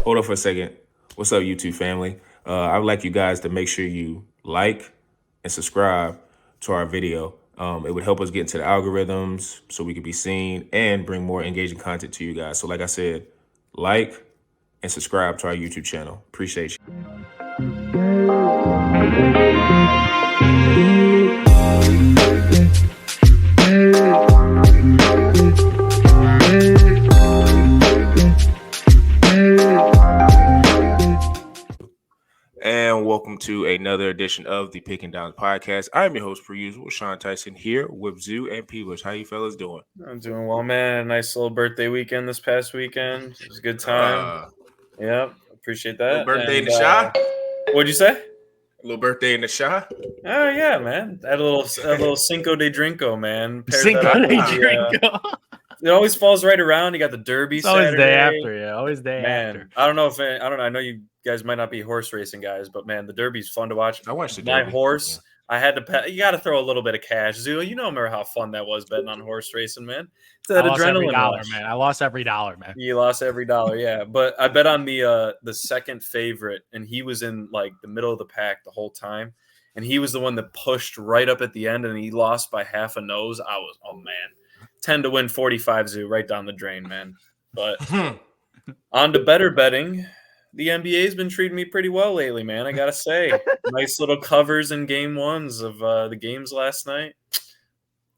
Hold on for a second. What's up, YouTube family? I would like you guys to make sure you like and subscribe to our video. It would help us get into the algorithms so we could be seen and bring more engaging content to you guys. So, like I said, like and subscribe to our YouTube channel. Appreciate you. And welcome to another edition of the Picking Downs podcast. I'm your host, per usual, Sean Tyson, here with Zoo and Peebush. How you fellas doing? I'm doing well, man. A nice little birthday weekend this past weekend. It was a good time. Yep, appreciate that. Little birthday in the Shy? What'd you say? A little birthday in the Shy? Oh yeah, man. Had a little Cinco de Drinko, man. Cinco de Drinko. It always falls right around. You got the Derby. It's always Saturday. day after, yeah. Always day man, after. I don't know. I know you guys might not be horse racing guys, but man, the Derby's fun to watch. I watched the Derby. My horse. Yeah. I had to. You got to throw a little bit of cash, Zoo. You know, remember how fun that was betting on horse racing, man. It's that adrenaline rush, man. I lost every dollar, man. You lost every dollar, yeah. But I bet on the second favorite, and he was in like the middle of the pack the whole time, and he was the one that pushed right up at the end, and he lost by half a nose. I was, oh man, 10 to win 45 Zoo right down the drain, man. But on to better betting. The NBA's been treating me pretty well lately, man. I gotta say, nice little covers in game ones of the games last night.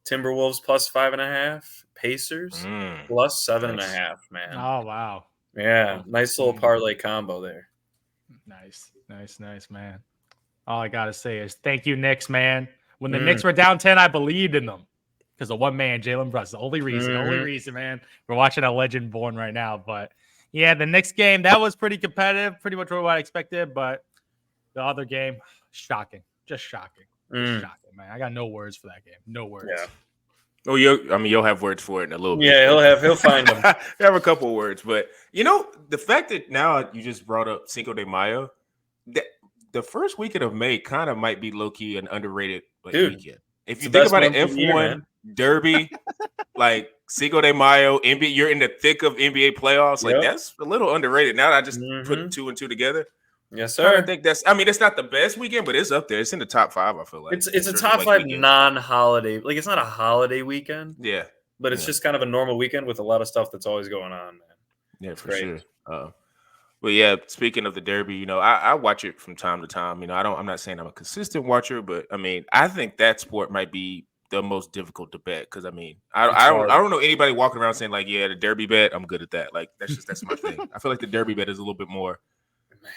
Timberwolves plus 5.5, Pacers plus 7.5. Man. Oh wow. Yeah, nice little parlay combo there. Nice, man. All I gotta say is thank you, Knicks, man. When the Knicks were down 10, I believed in them because of one man, Jalen Brunson. Only reason, man. We're watching a legend born right now, but. Yeah, the Knicks game, that was pretty competitive, pretty much what I expected, but the other game, shocking. Just shocking. Shocking, man. I got no words for that game. No words. Yeah. Oh, you'll have words for it in a little bit. Yeah, he'll find them. You have a couple of words, but the fact that now you just brought up Cinco de Mayo, the first weekend of May kind of might be low-key an underrated weekend. If you think about it, F1, Derby, like Cinco de Mayo, NBA, you're in the thick of NBA playoffs. Like that's a little underrated. Now that I just put 2 and 2 together. Yes, sir. I think it's not the best weekend, but it's up there. It's in the top 5. I feel like it's a top 5 weekend. Non-holiday. Like it's not a holiday weekend. Yeah, but it's just kind of a normal weekend with a lot of stuff that's always going on, man. Yeah, for sure. But yeah, speaking of the Derby, I watch it from time to time. I'm not saying I'm a consistent watcher, but I think that sport might be the most difficult to bet because I don't know anybody walking around saying like, yeah, the Derby bet, I'm good at that. Like that's my thing. I feel like the Derby bet is a little bit more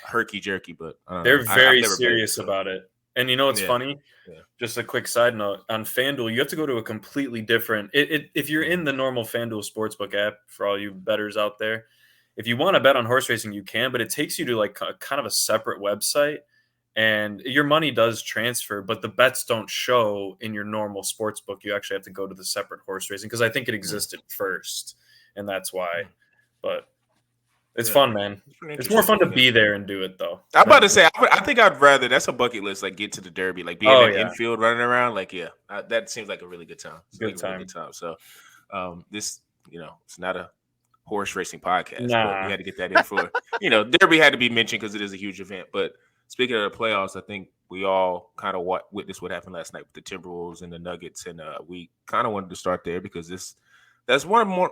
herky jerky, but they're very serious about it. And what's funny? Yeah. Just a quick side note on FanDuel, you have to go to a completely different. If you're in the normal FanDuel Sportsbook app, for all you bettors out there, if you want to bet on horse racing, you can, but it takes you to like kind of a separate website. And your money does transfer, but the bets don't show in your normal sports book. You actually have to go to the separate horse racing because I think it existed first, and that's why. But it's fun, man. It's more fun to be there and do it, though. I'm about to say, I think I'd rather that's a bucket list, like get to the Derby, like be in the infield running around. Like, that seems like a really good time. Really good time. So, this, it's not a horse racing podcast, but we had to get that in for, Derby had to be mentioned because it is a huge event, but. Speaking of the playoffs, I think we all kind of witnessed what happened last night with the Timberwolves and the Nuggets, and we kind of wanted to start there because that's one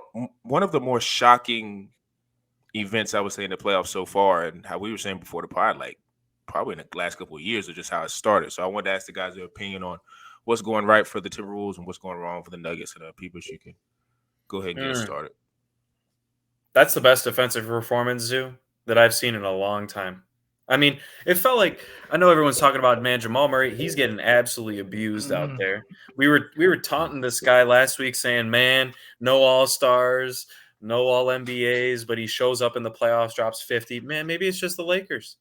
of the more shocking events I would say in the playoffs so far, and how we were saying before the pod, like probably in the last couple of years, or just how it started. So I wanted to ask the guys their opinion on what's going right for the Timberwolves and what's going wrong for the Nuggets, and people, you can go ahead and get it started. That's the best defensive performance, Zoo, that I've seen in a long time. It felt like I know everyone's talking about Jamal Murray. He's getting absolutely abused out there. We were taunting this guy last week saying, man, no All-Stars, no All-NBAs, but he shows up in the playoffs, drops 50. Man, maybe it's just the Lakers.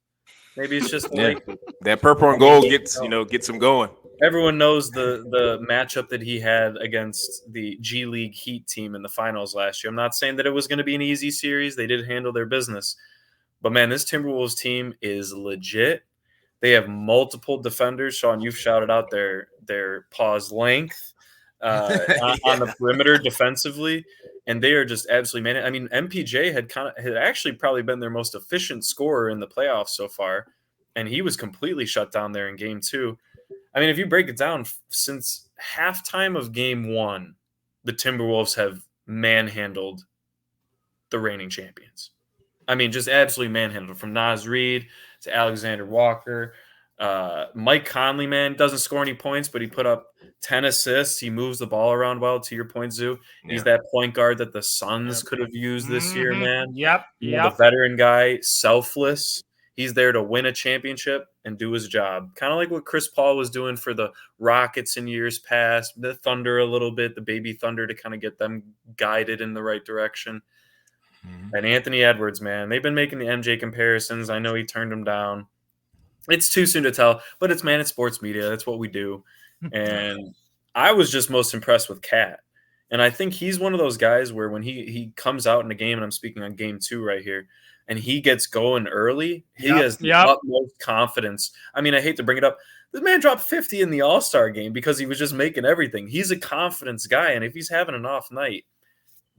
Maybe it's just the Lakers. That purple and gold gets him going. Everyone knows the matchup that he had against the G League Heat team in the finals last year. I'm not saying that it was going to be an easy series. They did handle their business. But, man, this Timberwolves team is legit. They have multiple defenders. Sean, you've shouted out their pause length. on the perimeter defensively, and they are just absolutely man. I mean, MPJ had actually probably been their most efficient scorer in the playoffs so far, and he was completely shut down there in Game 2. I mean, if you break it down, since halftime of Game 1, the Timberwolves have manhandled the reigning champions. I mean, just absolutely manhandled, from Naz Reid to Alexander Walker. Mike Conley, man, doesn't score any points, but he put up 10 assists. He moves the ball around well, to your point, Zoo. He's that point guard that the Suns could have used this year, man. Yep. The veteran guy, selfless. He's there to win a championship and do his job. Kind of like what Chris Paul was doing for the Rockets in years past, the Thunder a little bit, the baby Thunder, to kind of get them guided in the right direction. And Anthony Edwards, man, they've been making the MJ comparisons. I know he turned them down. It's too soon to tell, but it's sports media. That's what we do. And I was just most impressed with Cat. And I think he's one of those guys where when he comes out in a game, and I'm speaking on Game 2 right here, and he gets going early, he has the utmost confidence. I mean, I hate to bring it up. This man dropped 50 in the All-Star game because he was just making everything. He's a confidence guy, and if he's having an off night,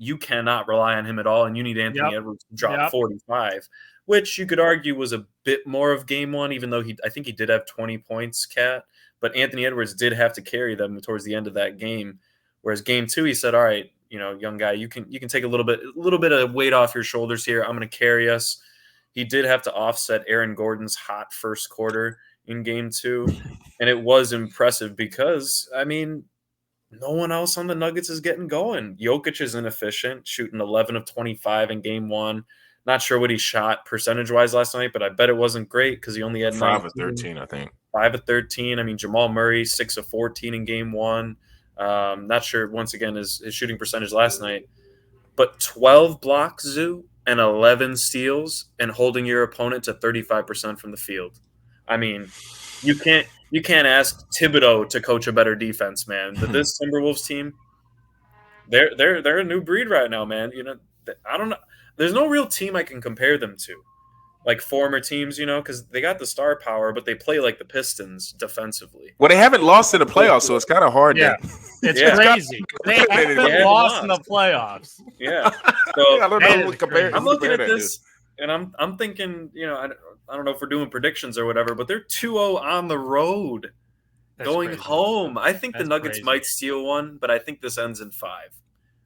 you cannot rely on him at all, and you need Anthony Edwards to drop 45, which you could argue was a bit more of Game 1, even though I think he did have 20 points, Cat. But Anthony Edwards did have to carry them towards the end of that game. Whereas Game 2, he said, all right, young guy, you can take a little bit of weight off your shoulders here. I'm going to carry us. He did have to offset Aaron Gordon's hot first quarter in Game 2. And it was impressive because, I mean, no one else on the Nuggets is getting going. Jokic is inefficient, shooting 11 of 25 in Game 1. Not sure what he shot percentage-wise last night, but I bet it wasn't great because he only had 5 of 13, I think. 5 of 13. I mean, Jamal Murray, 6 of 14 in Game 1. Not sure, once again, his shooting percentage last night. But 12 blocks, Zoo, and 11 steals, and holding your opponent to 35% from the field. I mean, you can't ask Thibodeau to coach a better defense, man. But this Timberwolves team, they're a new breed right now, man. I don't know. There's no real team I can compare them to, like former teams, because they got the star power, but they play like the Pistons defensively. Well, they haven't lost in the playoffs, so it's kind of hard. Yeah, it's crazy. They haven't lost in the playoffs. Yeah, so I'm looking at this, and I'm thinking, I don't know if we're doing predictions or whatever, but they're 2-0 on the road, going home. I think the Nuggets might steal one, but I think this ends in 5.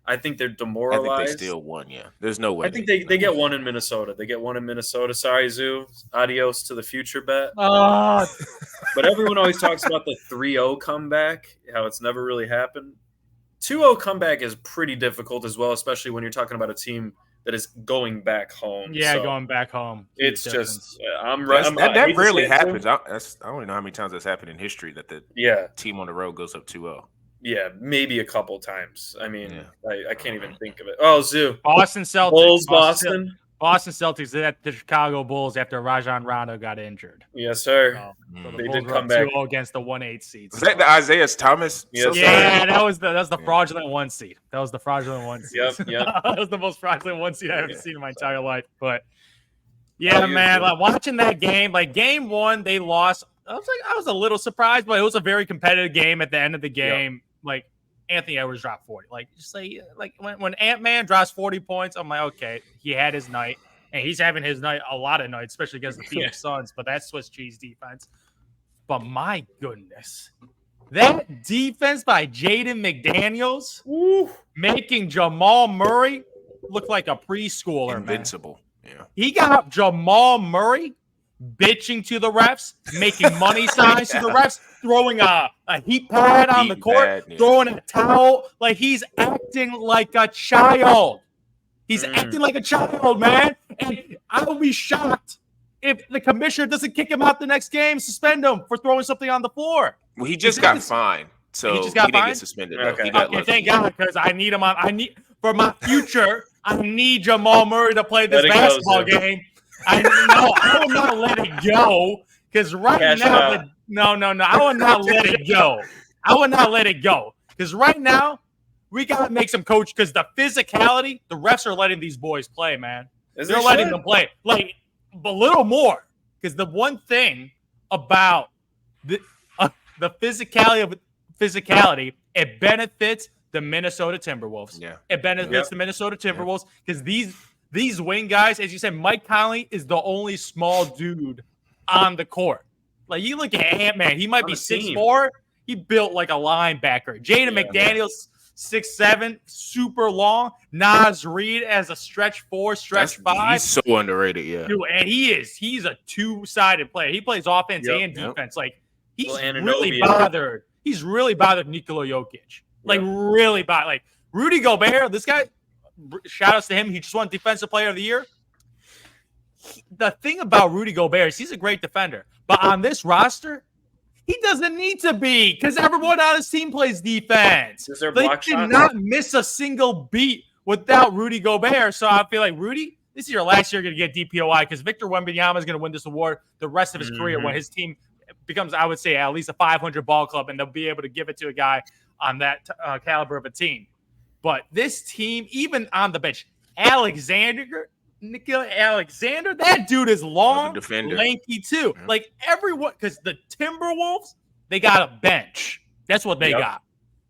I think they're demoralized. I think they steal one, yeah. There's no way. I think they get one in Minnesota. They get one in Minnesota. Sorry, Zoo. Adios to the future bet. But everyone always talks about the 3-0 comeback, how it's never really happened. 2-0 comeback is pretty difficult as well, especially when you're talking about a team that is going back home. Yeah, going back home. It's just that rarely happens. I don't even know how many times that's happened in history that the team on the road goes up 2-0. Yeah, maybe a couple times. I mean, I can't even think of it. Oh, Zoo. Boston Celtics. Bulls, Boston. Boston Celtics at the Chicago Bulls after Rajon Rondo got injured. Yes, sir. So they did come back 2-0 against the 1-8 seed. Was that the Isaiah Thomas? Yes, that was the fraudulent 1 seed. That was the fraudulent 1 seed. Yep. That was the most fraudulent 1 seed I've ever seen in my entire life. But man, like watching that game, like Game 1, they lost. I was a little surprised, but it was a very competitive game at the end of the game. Like Anthony Edwards dropped 40. Like just like when Ant-Man drops 40 points, I'm like, okay, he had his night, and he's having his night a lot of nights, especially against the Phoenix Suns. But that's Swiss cheese defense. But my goodness, that defense by Jaden McDaniels, making Jamal Murray look like a preschooler. Invincible. Man. Yeah, he got Jamal Murray bitching to the refs, making money signs to the refs, throwing a heat pad on the court, throwing a towel. Like he's acting like a child. He's acting like a child, man. And I will be shocked if the commissioner doesn't kick him out the next game, suspend him for throwing something on the floor. Well, he just got fined. So he didn't get suspended. Okay, thank God, because I need him on. For my future, I need Jamal Murray to play this basketball game. I will not let it go because right now, I will not let it go. I will not let it go because right now we got to make some coach because the physicality, the refs are letting these boys play, man. They're letting them play like a little more because the one thing about the physicality it benefits the Minnesota Timberwolves. Yeah. It benefits the Minnesota Timberwolves because these wing guys, as you said, Mike Conley is the only small dude on the court. Like, you look at Ant-Man, he might be 6'4". He built like a linebacker. Jaden McDaniels, 6'7", super long. Naz Reid as a stretch 4, stretch 5. He's so underrated, yeah. Dude, and he's a two-sided player. He plays offense and defense. Like, he's really bothered. He's really bothered Nikola Jokic. Like, really bothered. Like, Rudy Gobert, this guy, shout outs to him. He just won Defensive Player of the Year. The thing about Rudy Gobert is he's a great defender. But on this roster, he doesn't need to be because everyone on his team plays defense. They did not miss a single beat without Rudy Gobert. So I feel like, Rudy, this is your last year going to get DPOI because Victor Wembanyama is going to win this award the rest of his career when his team becomes, I would say, at least a 500 ball club, and they'll be able to give it to a guy on that caliber of a team. But this team, even on the bench, Nikhil Alexander, that dude is long, lanky too. Yeah. Like everyone, because the Timberwolves, they got a bench. That's what they got.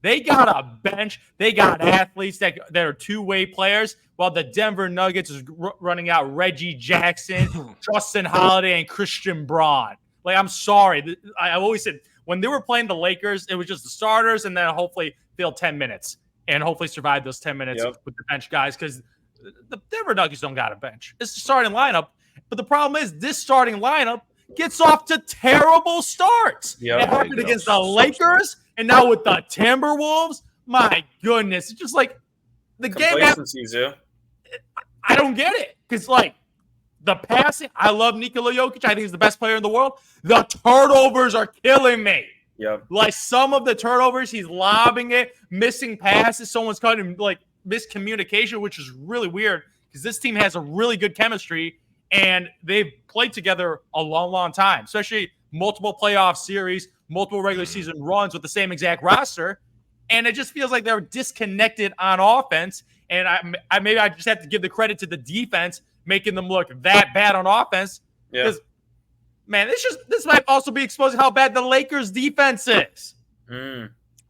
They got a bench. They got athletes that are two-way players, while the Denver Nuggets is running out Reggie Jackson, Justin Holiday, and Christian Braun. Like, I'm sorry. I've always said when they were playing the Lakers, it was just the starters and then hopefully fill 10 minutes and hopefully survive those 10 minutes with the bench guys because the Denver Nuggets don't got a bench. It's the starting lineup. But the problem is this starting lineup gets off to terrible starts. It happened against the Lakers and now with the Timberwolves. My goodness. It's just like the game. I don't get it. Because, like, the passing, I love Nikola Jokic. I think he's the best player in the world. The turnovers are killing me. Like, some of the turnovers, he's lobbing it, missing passes. Someone's cutting, like, miscommunication, which is really weird because this team has a really good chemistry and they've played together a long time, especially multiple playoff series, multiple regular season runs with the same exact roster. And it just feels like they're disconnected on offense. And I just have to give the credit to the defense, making them look that bad on offense. Because, man, this might also be exposing how bad the Lakers defense is.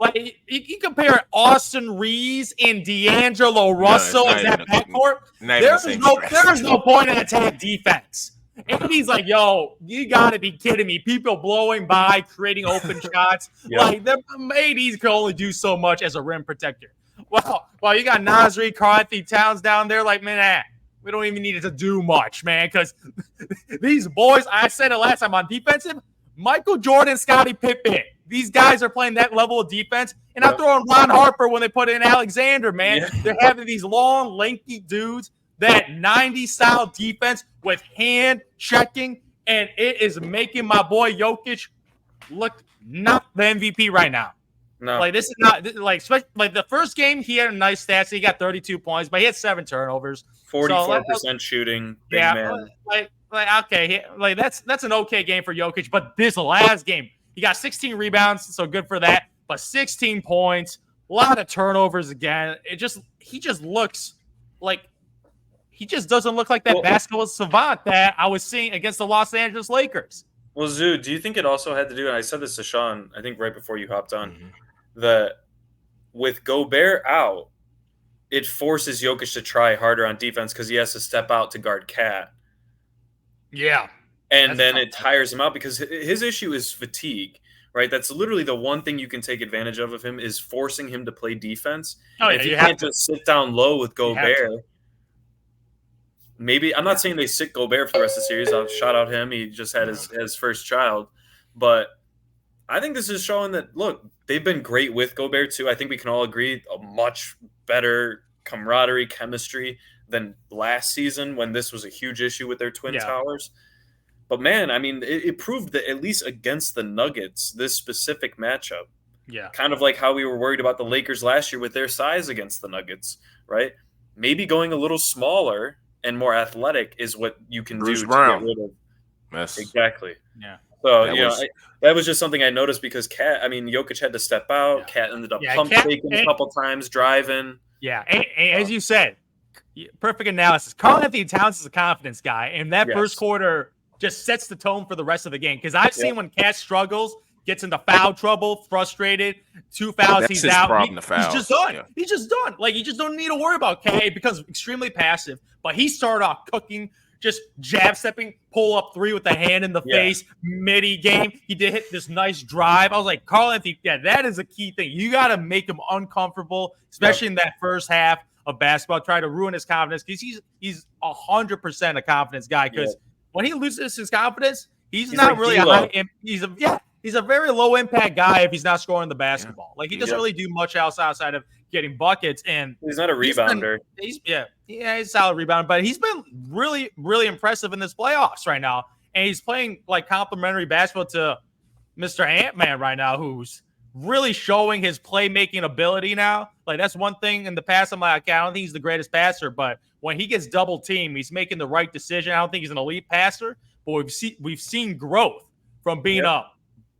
Like, you compare Austin Reeves and D'Angelo Russell as that backcourt. There's no point in attack defense. And he's like, yo, you got to be kidding me. People blowing by, creating open shots. Like, the ADs can only do so much as a rim protector. Well, you got Nasri, Karl-Anthony Towns down there. Like, man, we don't even need it to do much, man, because these boys, I said it last time on defensive, Michael Jordan, Scottie Pippen. These guys are playing that level of defense. And I'm throwing Ron Harper when they put in Alexander, man. They're having these long, lanky dudes, that 90s-style defense with hand checking, and it is making my boy Jokic look not the MVP right now. No. Like, this is not like the first game, he had a nice stats. He got 32 points, but he had 7 turnovers. 44% shooting. Big man. That's an okay game for Jokic. But this last game, he got 16 rebounds, so good for that. But 16 points, a lot of turnovers again. He just looks like he just doesn't look like that basketball savant that I was seeing against the Los Angeles Lakers. Well, Zoo, do you think it also had to do, and I said this to Sean, I think right before you hopped on, that with Gobert out, it forces Jokic to try harder on defense because he has to step out to guard Cat. Yeah. And then it tires him out because his issue is fatigue, right? That's literally the one thing you can take advantage of him is forcing him to play defense. If you can't just sit down low with Gobert, maybe – I'm not saying they sit Gobert for the rest of the series. I'll shout out him. He just had his first child. But I think this is showing that, look, they've been great with Gobert too. I think we can all agree a much better camaraderie, chemistry than last season when this was a huge issue with their twin towers. But, man, I mean, it proved that at least against the Nuggets, this specific matchup, kind of like how we were worried about the Lakers last year with their size against the Nuggets, right? Maybe going a little smaller and more athletic is what you can do to get rid of. Exactly. Yeah. So, that was just something I noticed because Jokic had to step out. Cat ended up pump faking a couple times, driving. Yeah, and as you said, perfect analysis. Karl-Anthony Towns is a confidence guy, and that first quarter just sets the tone for the rest of the game. Because I've seen when Cat struggles, gets into foul trouble, frustrated, 2 fouls, he's out. Problem, he's just done. Yeah. He's just done. Like, you just don't need to worry about K. It becomes extremely passive. But he started off cooking, just jab stepping, pull up 3 with the hand in the face, midi game. He did hit this nice drive. I was like, Karl-Anthony, that is a key thing. You got to make him uncomfortable, especially in that first half of basketball, try to ruin his confidence, because he's 100% a confidence guy. Because when he loses his confidence, he's not like really a high. He's a very low impact guy if he's not scoring the basketball. Like, he doesn't really do much else outside of getting buckets. And he's not a rebounder. He's a solid rebounder, but he's been really, really impressive in this playoffs right now. And he's playing like complimentary basketball to Mr. Ant-Man right now, who's really showing his playmaking ability now. Like, that's one thing in the past. I'm like, okay, I don't think he's the greatest passer, but when he gets double teamed, he's making the right decision. I don't think he's an elite passer, but we've seen growth from being a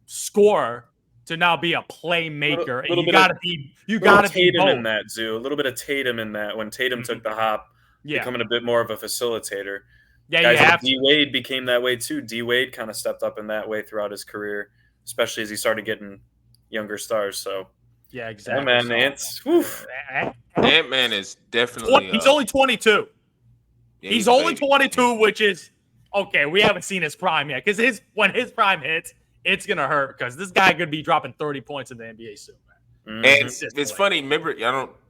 scorer to now be a playmaker. You gotta be Tatum in that, Zoo. A little bit of Tatum in that when Tatum took the hop, becoming a bit more of a facilitator. Yeah, guys like D Wade became that way too. D Wade kind of stepped up in that way throughout his career, especially as he started getting younger stars. So yeah, exactly. Man, Ant-Man is definitely he's only 22. He's only 22, which is okay. We haven't seen his prime yet, because when his prime hits, it's gonna hurt, because this guy could be dropping 30 points in the NBA soon, man. And it's funny. Remember,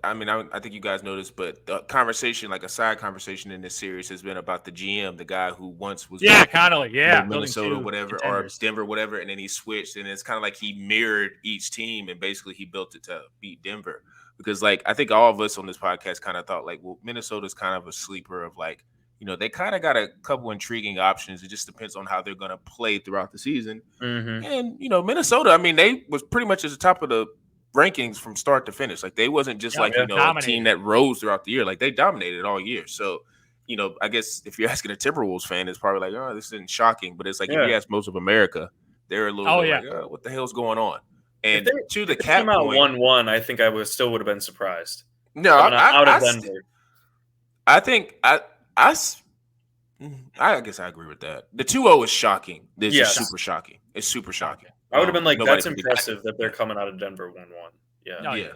I think you guys know this, but the conversation, like a side conversation in this series, has been about the GM, the guy who once was Connolly, Minnesota, whatever, or Denver, whatever, and then he switched, and it's kind of like he mirrored each team, and basically he built it to beat Denver. Because, like, I think all of us on this podcast kind of thought, like, well, Minnesota's kind of a sleeper of, like, they kind of got a couple intriguing options. It just depends on how they're going to play throughout the season. And Minnesota, I mean, they was pretty much at the top of the rankings from start to finish. Like, they wasn't just a team that rose throughout the year. Like, they dominated all year. So, I guess if you're asking a Timberwolves fan, it's probably like, oh, this isn't shocking. But it's like, if you ask most of America, they're a little bit like, oh, what the hell's going on? And to the cap point, 1-1, I think I still would have been surprised. No, out of Denver. I think I guess I agree with that. The 2-0 is shocking. This is super shocking. It's super shocking. I would have been like, that's impressive that they're coming out of Denver 1-1. Yeah.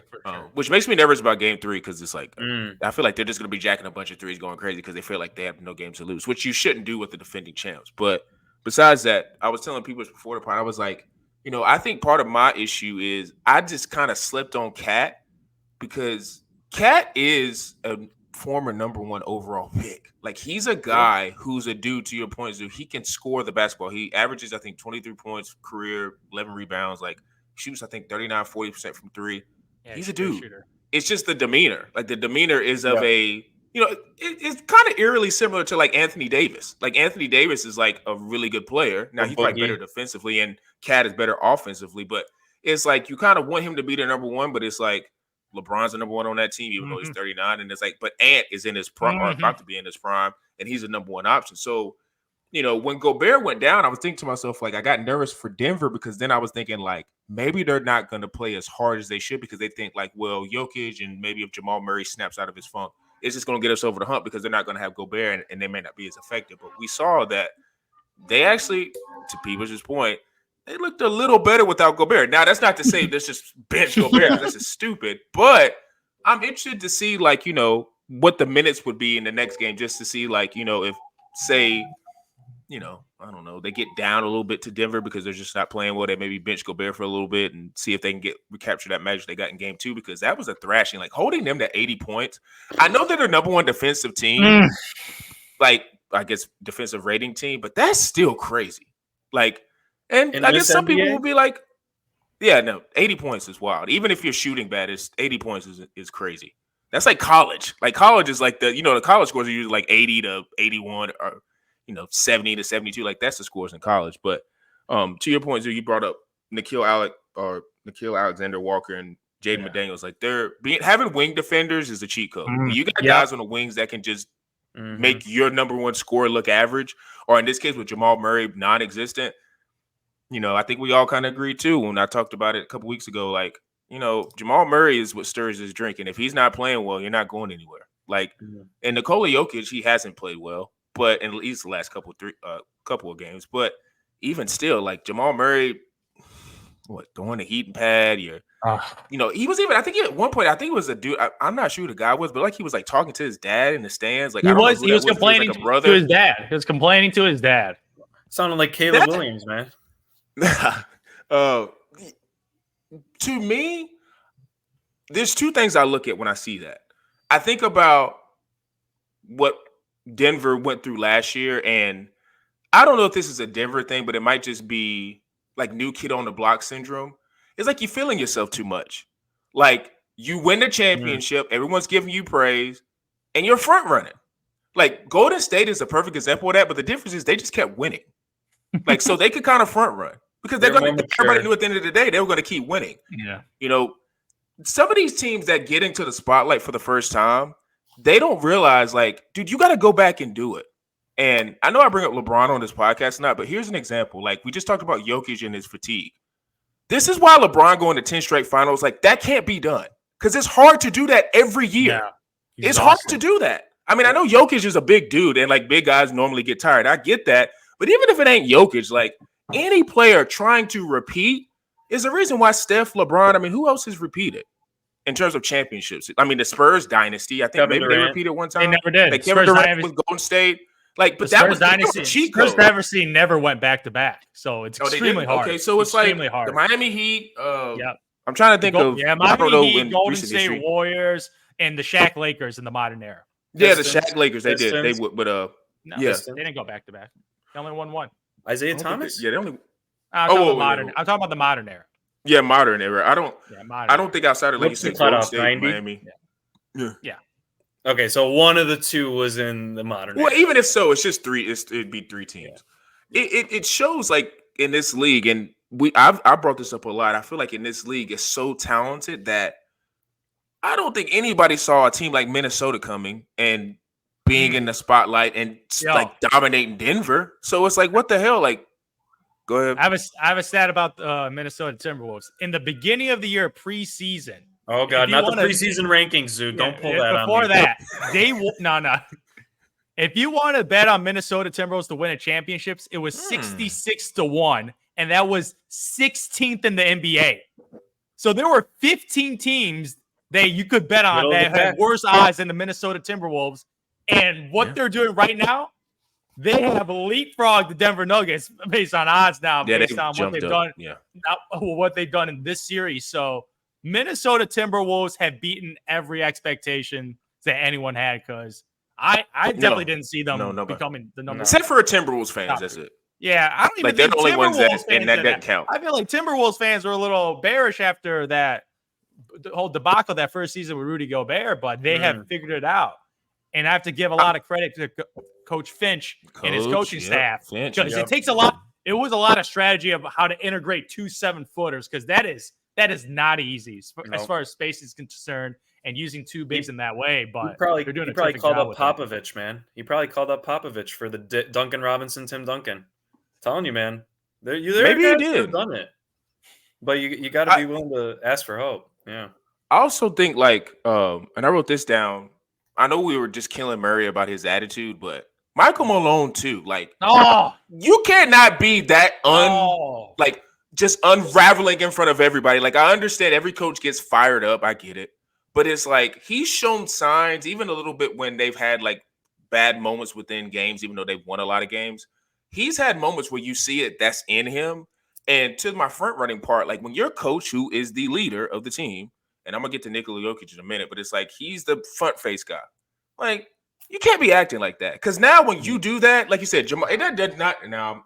Which makes me nervous about game 3, because it's like I feel like they're just going to be jacking a bunch of threes going crazy because they feel like they have no games to lose, which you shouldn't do with the defending champs. But besides that, I was telling people before the pod, I was like, I think part of my issue is I just kind of slipped on Cat, because Cat is a former number 1 overall pick. Like, he's a guy who's a dude, to your point, he can score the basketball. He averages, I think, 23 points career, 11 rebounds, like shoots, I think, 39-40% from 3. He's a dude. Shooter. It's just the demeanor. Like, the demeanor is of it's kind of eerily similar to like Anthony Davis. Like, Anthony Davis is like a really good player. Now, he's probably better defensively, and Cat is better offensively, but it's like you kind of want him to be the number 1, but it's like LeBron's the number 1 on that team, even though he's 39. And it's like, but Ant is in his prime, or about to be in his prime, and he's the number 1 option. So, when Gobert went down, I was thinking to myself, like, I got nervous for Denver, because then I was thinking, like, maybe they're not going to play as hard as they should, because they think, like, well, Jokic, and maybe if Jamal Murray snaps out of his funk, it's just going to get us over the hump, because they're not going to have Gobert, and they may not be as effective. But we saw that they actually, to Peebles' point, they looked a little better without Gobert. Now, that's not to say let's just bench Gobert. That's just stupid. But I'm interested to see, like, what the minutes would be in the next game, just to see, like, if, say, I don't know, they get down a little bit to Denver because they're just not playing well. They maybe bench Gobert for a little bit and see if they can recapture that magic they got in game 2, because that was a thrashing. Like, holding them to 80 points. I know they're the number 1 defensive team, like, I guess defensive rating team, but that's still crazy. Like, and I guess some people will be like, 80 points is wild. Even if you're shooting bad, 80 points is crazy. That's like college. Like, college is like the college scores are usually like 80 to 81 or 70 to 72. Like, that's the scores in college. But to your point, you brought up Nikhil Alexander Walker and Jaden McDaniels. Like, having wing defenders is a cheat code. You got guys on the wings that can just make your number 1 scorer look average, or in this case with Jamal Murray, non-existent. I think we all kind of agreed too when I talked about it a couple weeks ago. Like, Jamal Murray is what stirs his drink, and if he's not playing well, you're not going anywhere. Like, and Nikola Jokic, he hasn't played well, but in at least the last couple of games. But even still, like, Jamal Murray, throwing the heating pad. He was even. I think at one point, I think it was a dude. I'm not sure who the guy was, but like he was like talking to his dad in the stands. Like he was complaining to his dad. He was complaining to his dad. Sounded like Caleb Williams, man. To me, there's two things I look at when I see that. I think about what Denver went through last year, and I don't know if this is a Denver thing, but it might just be like new kid on the block syndrome. It's like you're feeling yourself too much. Like you win the championship, everyone's giving you praise, and you're front running. Like Golden State is a perfect example of that, but the difference is they just kept winning. Like so they could kind of front run because everybody knew at the end of the day they were going to keep winning. Yeah, some of these teams that get into the spotlight for the first time, they don't realize, like, dude, you got to go back and do it. And I know I bring up LeBron on this podcast now, but here's an example. Like, we just talked about Jokic and his fatigue. This is why LeBron going to 10 straight finals, like, that can't be done. Because it's hard to do that every year. Yeah, it's hard to do that. I mean, I know Jokic is a big dude, and, like, big guys normally get tired. I get that. But even if it ain't Jokic, like, any player trying to repeat is the reason why Steph, LeBron, I mean, who else has repeated? In terms of championships, I mean, the Spurs dynasty, I think Kevin maybe Durant. they repeated one time. They never did. Like Kevin Durant with Golden State. Like, but that was dynasty. Spurs dynasty never went back to back, so it's extremely hard. Okay, so it's extremely like hard. The Miami Heat. I'm trying to think of. Yeah, Miami Heat, Golden State Warriors, and the Shaq Lakers in the modern era. Yeah, the Shaq Lakers. They did. They would, but no, they didn't go back to back. They only won one. Isaiah Thomas. They only. I'm talking about the modern era. Yeah, modern era. I don't think outside of like you said, Golden State, Miami. Yeah. Okay, so one of the two was in the modern. Well, era. Even if so, it's just three. It'd be three teams. Yeah. It shows like in this league, and I brought this up a lot. I feel like in this league, it's so talented that I don't think anybody saw a team like Minnesota coming and being in the spotlight and like dominating Denver. So it's like, what the hell, like. Go ahead. I have a stat about Minnesota Timberwolves. In the beginning of the year, preseason. Oh, God, not the preseason rankings, dude. Don't pull that on me. Before that, no. If you want to bet on Minnesota Timberwolves to win a championships, it was 66-1, and that was 16th in the NBA. So there were 15 teams that you could bet on that had worse odds than the Minnesota Timberwolves. And what they're doing right now, they have leapfrogged the Denver Nuggets based on odds now, based on what they've done. Yeah, what they've done in this series. So Minnesota Timberwolves have beaten every expectation that anyone had because I definitely didn't see them becoming the number. Except for Timberwolves fans, that's it. Yeah, I don't even like they're the only ones that doesn't count. I feel like Timberwolves fans were a little bearish after that whole debacle that first season with Rudy Gobert, but they have figured it out. And I have to give a lot of credit to Coach Finch and his coaching staff because it takes a lot. It was a lot of strategy of how to integrate 2 7-footers because that is not easy as far as space is concerned and using 2 bigs in that way. But they're doing he probably called up Popovich, man. He probably called up Popovich for the Duncan Robinson, Tim Duncan. I'm telling you, man. Maybe he did done it, but you got to be willing to ask for help. Yeah. I also think and I wrote this down. I know we were just killing Murray about his attitude, but Michael Malone too. Like, you cannot be that just unraveling in front of everybody. Like, I understand every coach gets fired up. I get it, but it's like he's shown signs, even a little bit when they've had like bad moments within games, even though they've won a lot of games. He's had moments where you see it that's in him. And to my front running part, like when your coach, who is the leader of the team. And I'm going to get to Nikola Jokic in a minute, but it's like he's the front face guy. Like, you can't be acting like that. Because now when you do that, like you said, Jamal, that does not, now,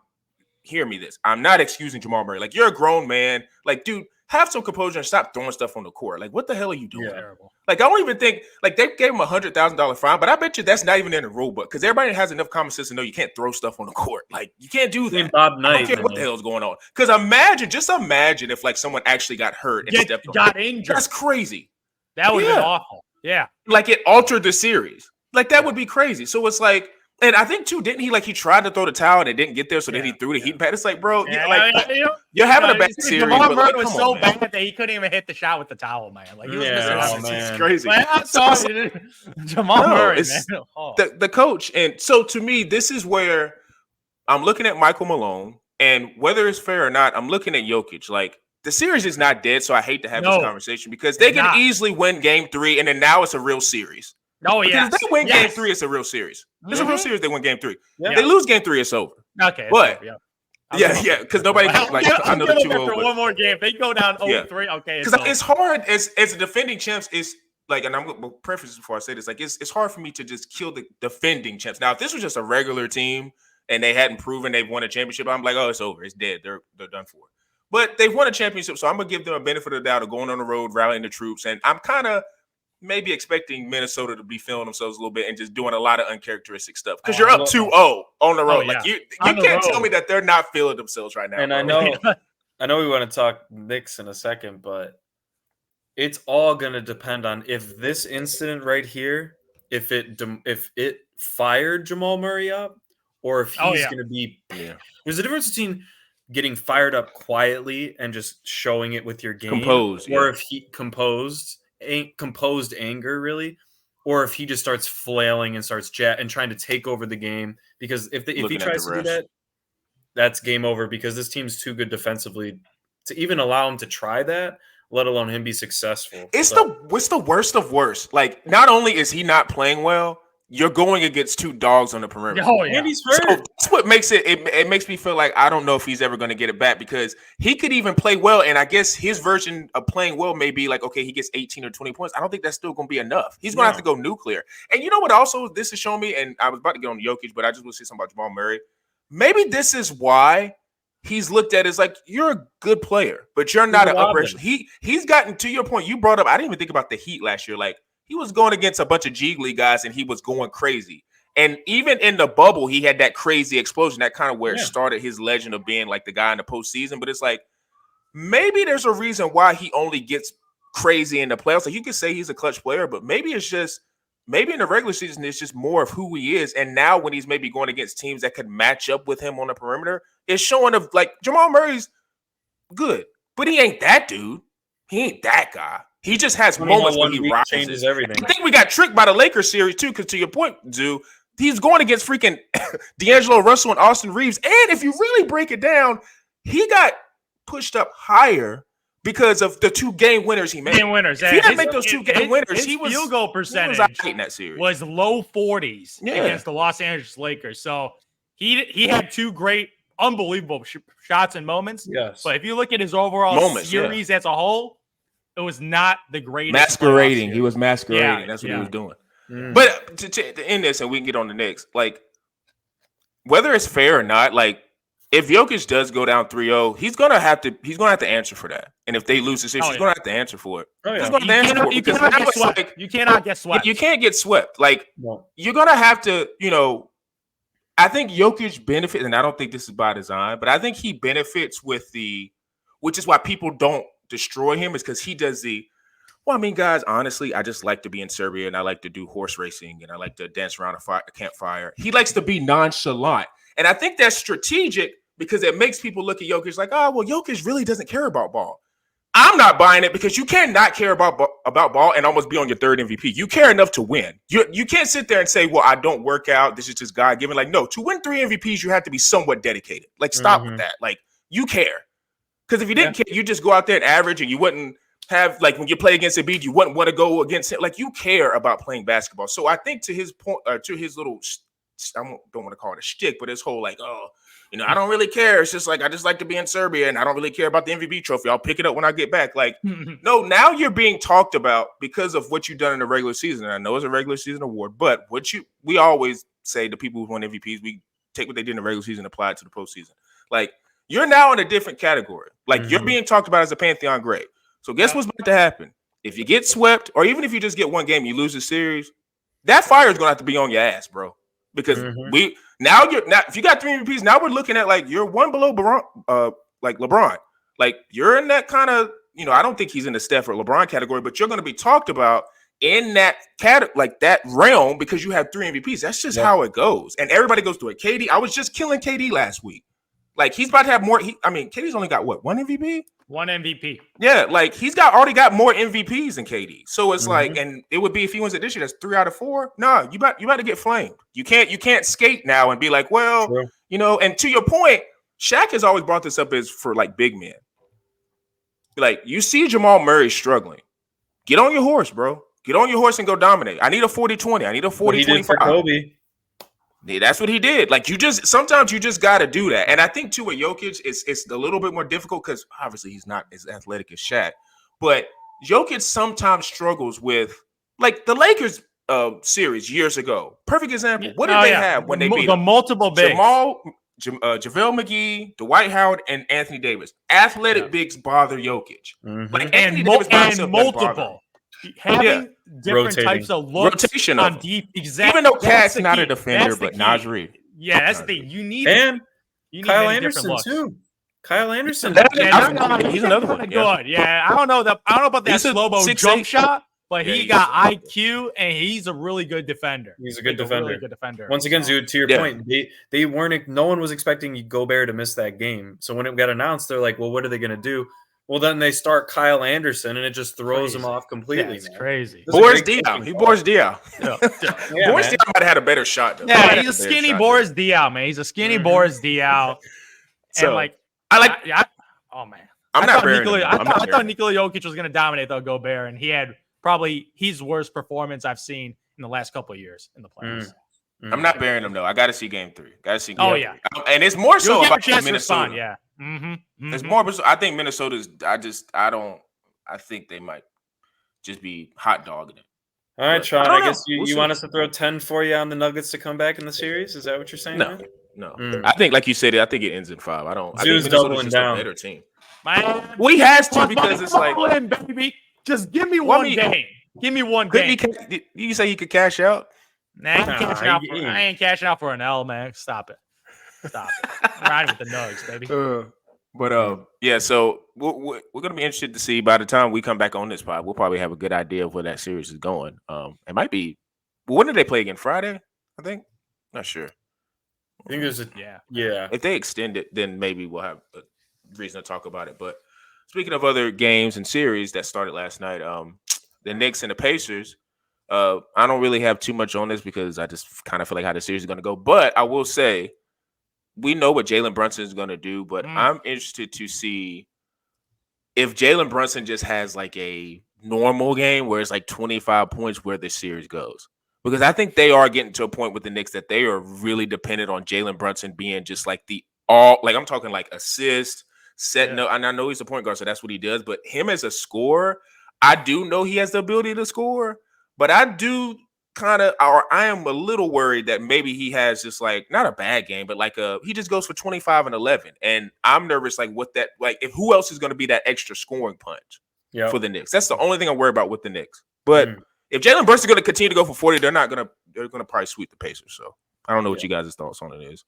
hear me this. I'm not excusing Jamal Murray. Like, you're a grown man. Like, dude, have some composure and stop throwing stuff on the court. Like, what the hell are you doing? Yeah. Like, I don't even think, like, they gave him a $100,000 fine, but I bet you that's not even in the rule book because everybody has enough common sense to know you can't throw stuff on the court. Like, you can't do that. Bob Knight, I don't care what the hell's going on. Because imagine if, like, someone actually got hurt and stepped on got injured. That's crazy. That would have been awful. Yeah. Like, it altered the series. Like, that would be crazy. So it's like, and I think, too, didn't he tried to throw the towel and it didn't get there, so then he threw the heat pad? It's like, bro, you're having a bad series. Jamal Murray was so bad that he couldn't even hit the shot with the towel, man. Like, he was missing out. It's crazy. I'm sorry. Jamal Murray, man. The coach. And so, to me, this is where I'm looking at Michael Malone, and whether it's fair or not, I'm looking at Jokic. Like, the series is not dead, so I hate to have this conversation because they can easily win Game 3, and then now it's a real series. Oh, yeah. Because if they win Game 3, it's a real series. It's a real series. They win Game 3. Yeah. They lose Game 3, it's over. Okay, but because nobody I know the 2-0 for one more game. They go down 0-3. Okay, because it's hard as a defending champs. It's like, and I'm going to preface before I say this. Like, it's hard for me to just kill the defending champs. Now, if this was just a regular team and they hadn't proven they've won a championship, I'm like, oh, it's over. It's dead. They're done for. But they've won a championship, so I'm going to give them a benefit of the doubt of going on the road, rallying the troops. And I'm kind of maybe expecting Minnesota to be feeling themselves a little bit and just doing a lot of uncharacteristic stuff. Because you're up 2-0 on the road. Like, you can't tell me that they're not feeling themselves right now. And I know we want to talk Knicks in a second, but it's all going to depend on if this incident right here, if it fired Jamal Murray up, or if he's going to be. Yeah. There's a difference between getting fired up quietly and just showing it with your game, or if he composed anger really, or if he just starts flailing and starts and trying to take over the game. Because if he tries to do that, that's game over. Because this team's too good defensively to even allow him to try that, let alone him be successful. It's the worst of worst. Like, not only is he not playing well, you're going against two dogs on the perimeter. Oh, yeah. And he's hurt. So that's what makes it makes me feel like I don't know if he's ever going to get it back, because he could even play well. And I guess his version of playing well may be like, okay, he gets 18 or 20 points. I don't think that's still going to be enough. He's going to have to go nuclear. And you know what also this has shown me, and I was about to get on Jokic, but I just want to say something about Jamal Murray. Maybe this is why he's looked at as like, you're a good player, but you're not an operational. He's gotten, to your point, you brought up, I didn't even think about the Heat last year. Like, he was going against a bunch of G League guys and he was going crazy. And even in the bubble, he had that crazy explosion. That kind of where it started his legend of being like the guy in the postseason. But it's like, maybe there's a reason why he only gets crazy in the playoffs. Like, you could say he's a clutch player, but maybe it's just, maybe in the regular season, it's just more of who he is. And now when he's maybe going against teams that could match up with him on the perimeter, it's showing of like, Jamal Murray's good, but he ain't that dude. He ain't that guy. He just has moments when he rises. Everything. I think we got tricked by the Lakers series too, because to your point, Zoo, he's going against freaking D'Angelo Russell and Austin Reeves. And if you really break it down, he got pushed up higher because of the 2 game winners he made. Game winners. If he didn't make those 2 game winners, his field goal percentage in that series was low 40s against the Los Angeles Lakers. So he had 2 great, unbelievable shots and moments. Yes. But if you look at his overall series as a whole, it was not the greatest. Masquerading. He was masquerading. Yeah, that's what he was doing. But to end this, and we can get on the next, like, whether it's fair or not, like, if Jokic does go down 3-0, he's gonna have to answer for that. And if they lose the series, he's gonna have to answer for it. He's gonna answer for it. You cannot get swept. You can't get swept. Like, you're gonna have to, I think Jokic benefits, and I don't think this is by design, but I think he benefits with which is why people don't destroy him, is because he does guys, honestly, I just like to be in Serbia and I like to do horse racing and I like to dance around a campfire. He likes to be nonchalant. And I think that's strategic because it makes people look at Jokic like, oh, well, Jokic really doesn't care about ball. I'm not buying it, because you cannot care about ball and almost be on your 3rd MVP. You care enough to win. You can't sit there and say, well, I don't work out. This is just God-given. Like, no, to win 3 MVPs, you have to be somewhat dedicated. Like, stop with that. Like, you care. Because if you didn't care, you just go out there and average, and you wouldn't have, like, when you play against Embiid, you wouldn't want to go against him. Like, you care about playing basketball. So I think to his point, to his little, I don't want to call it a shtick, but his whole like, I don't really care. It's just like, I just like to be in Serbia and I don't really care about the MVP trophy. I'll pick it up when I get back. Like, no, now you're being talked about because of what you've done in the regular season. And I know it's a regular season award, but we always say to people who won MVPs, we take what they did in the regular season and apply it to the postseason. Like, you're now in a different category. Like, you're being talked about as a Pantheon great. So guess what's about to happen? If you get swept, or even if you just get 1 game, you lose the series, that fire is going to have to be on your ass, bro. Because if you got 3 MVPs, now we're looking at like you're 1 below LeBron. Like, you're in that kind of, I don't think he's in the Steph or LeBron category, but you're going to be talked about in that that realm because you have 3 MVPs. That's just how it goes. And everybody goes through it. KD, I was just killing KD last week. Like, he's about to have more. KD's only got what, 1 MVP? 1 MVP. Yeah, like, he's already got more MVPs than KD. So it's like, and it would be if he wins it this year, that's 3 out of 4. No, you about to get flamed. You can't skate now and be like, well, and to your point, Shaq has always brought this up as for like big men. like, you see Jamal Murray struggling. Get on your horse, bro. Get on your horse and go dominate. I need a 40-20. I need a 40-25. Kobe. Yeah, that's what he did. Like, sometimes you just got to do that. And I think, too, with Jokic, it's a little bit more difficult because obviously he's not as athletic as Shaq. But Jokic sometimes struggles with, like, the Lakers series years ago. Perfect example. What did they have when they beat the multiple bigs? JaVale McGee, Dwight Howard, and Anthony Davis. Athletic bigs bother Jokic. Mm-hmm. Like, Anthony Davis by himself multiple. Having different types of looks on deep. Exactly. Even though Cat's not a defender, but Naj Reid. Yeah, that's the thing. You need Kyle Anderson too. Kyle Anderson. He's another one. Good. Yeah, I don't know about that slow-mo jump shot, but he got IQ and he's a really good defender. He's a good defender. Once again, to your point, they weren't. No one was expecting Gobert to miss that game. So when it got announced, they're like, "Well, what are they going to do?" Well, then they start Kyle Anderson, and it just throws him off completely. It's crazy. Boris Diaw. He Boris Diaw. Boris Diaw might have had a better shot, though. Yeah, he's a skinny Boris Diaw, man. He's a skinny Boris Diaw. And, oh, man. I thought Nikola Jokic was going to dominate, though, Gobert, and he had probably his worst performance I've seen in the last couple of years in the playoffs. I'm not bearing him, though. I got to see game 3. Yeah. And it's more so about Minnesota. Respond, yeah. Mm-hmm. It's more. I think Minnesota's. I think they might just be hot dogging it. All right, Sean. I guess you want us to throw 10 for you on the Nuggets to come back in the series? Is that what you're saying? No. I think, like you said, I think it ends in 5. I think Minnesota's just a better team. Man, we has to because it's like, baby, just give me one game. Give me one game. You say he could cash out? Nah, I ain't cashing out for an L, man. Stop it. I'm riding with the Nugs, baby. So we're gonna be interested to see. By the time we come back on this pod, we'll probably have a good idea of where that series is going. It might be. When did they play again? Friday, I think. Not sure. I think there's yeah. If they extend it, then maybe we'll have a reason to talk about it. But speaking of other games and series that started last night, the Knicks and the Pacers. I don't really have too much on this because I just kind of feel like how the series is going to go. But I will say, we know what Jalen Brunson is going to do, but I'm interested to see if Jalen Brunson just has like a normal game where it's like 25 points where this series goes. Because I think they are getting to a point with the Knicks that they are really dependent on Jalen Brunson being just like I'm talking like assist, set. No, and I know he's a point guard, so that's what he does. But him as a scorer, I do know he has the ability to score. But I do I am a little worried that maybe he has just like not a bad game, but like he just goes for 25 and 11. And I'm nervous if who else is going to be that extra scoring punch for the Knicks. That's the only thing I'm worried about with the Knicks. But if Jalen Brunson is going to continue to go for 40, they're going to probably sweep the Pacers. So I don't know what you guys' thoughts on it is.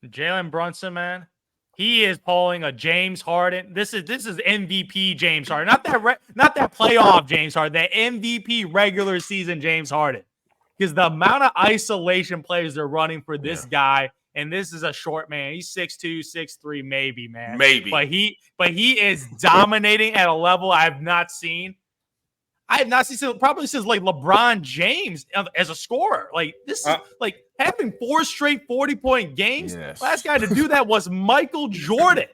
Jalen Brunson, man. He is pulling a James Harden. This is MVP James Harden, not that playoff James Harden, that MVP regular season James Harden. Because the amount of isolation plays they're running for this guy, and this is a short man. He's 6'2", 6'3", maybe, man. Maybe. But he is dominating at a level I have not seen. Probably since like LeBron James as a scorer. Like this is like having 4 straight 40-point games. Yes. Last guy to do that was Michael Jordan.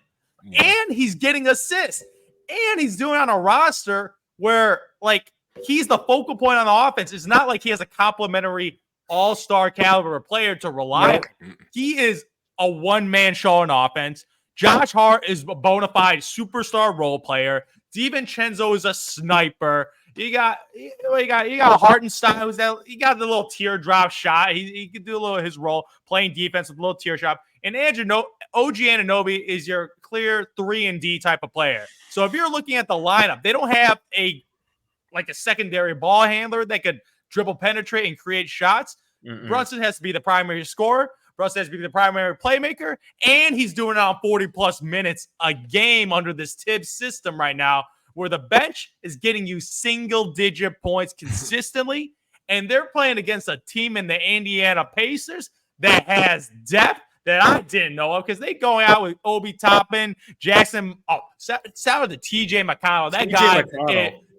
And he's getting assists. And he's doing it on a roster where like he's the focal point on the offense. It's not like he has a complimentary all-star caliber player to rely on. He is a one-man show on offense. Josh Hart is a bona fide superstar role player. DiVincenzo is a sniper. You got Hartenstein. He got the little teardrop shot. He could do a little of his role playing defense with a little teardrop. And OG Anunoby is your clear 3-and-D type of player. So if you're looking at the lineup, they don't have a secondary ball handler that could dribble, penetrate, and create shots. Brunson has to be the primary scorer. Brunson has to be the primary playmaker, and he's doing it on 40-plus minutes a game under this Tibbs system right now, where the bench is getting you single-digit points consistently, and they're playing against a team in the Indiana Pacers that has depth that I didn't know of because they going out with Obi Toppin, Jackson. Oh, shout out to TJ McConnell.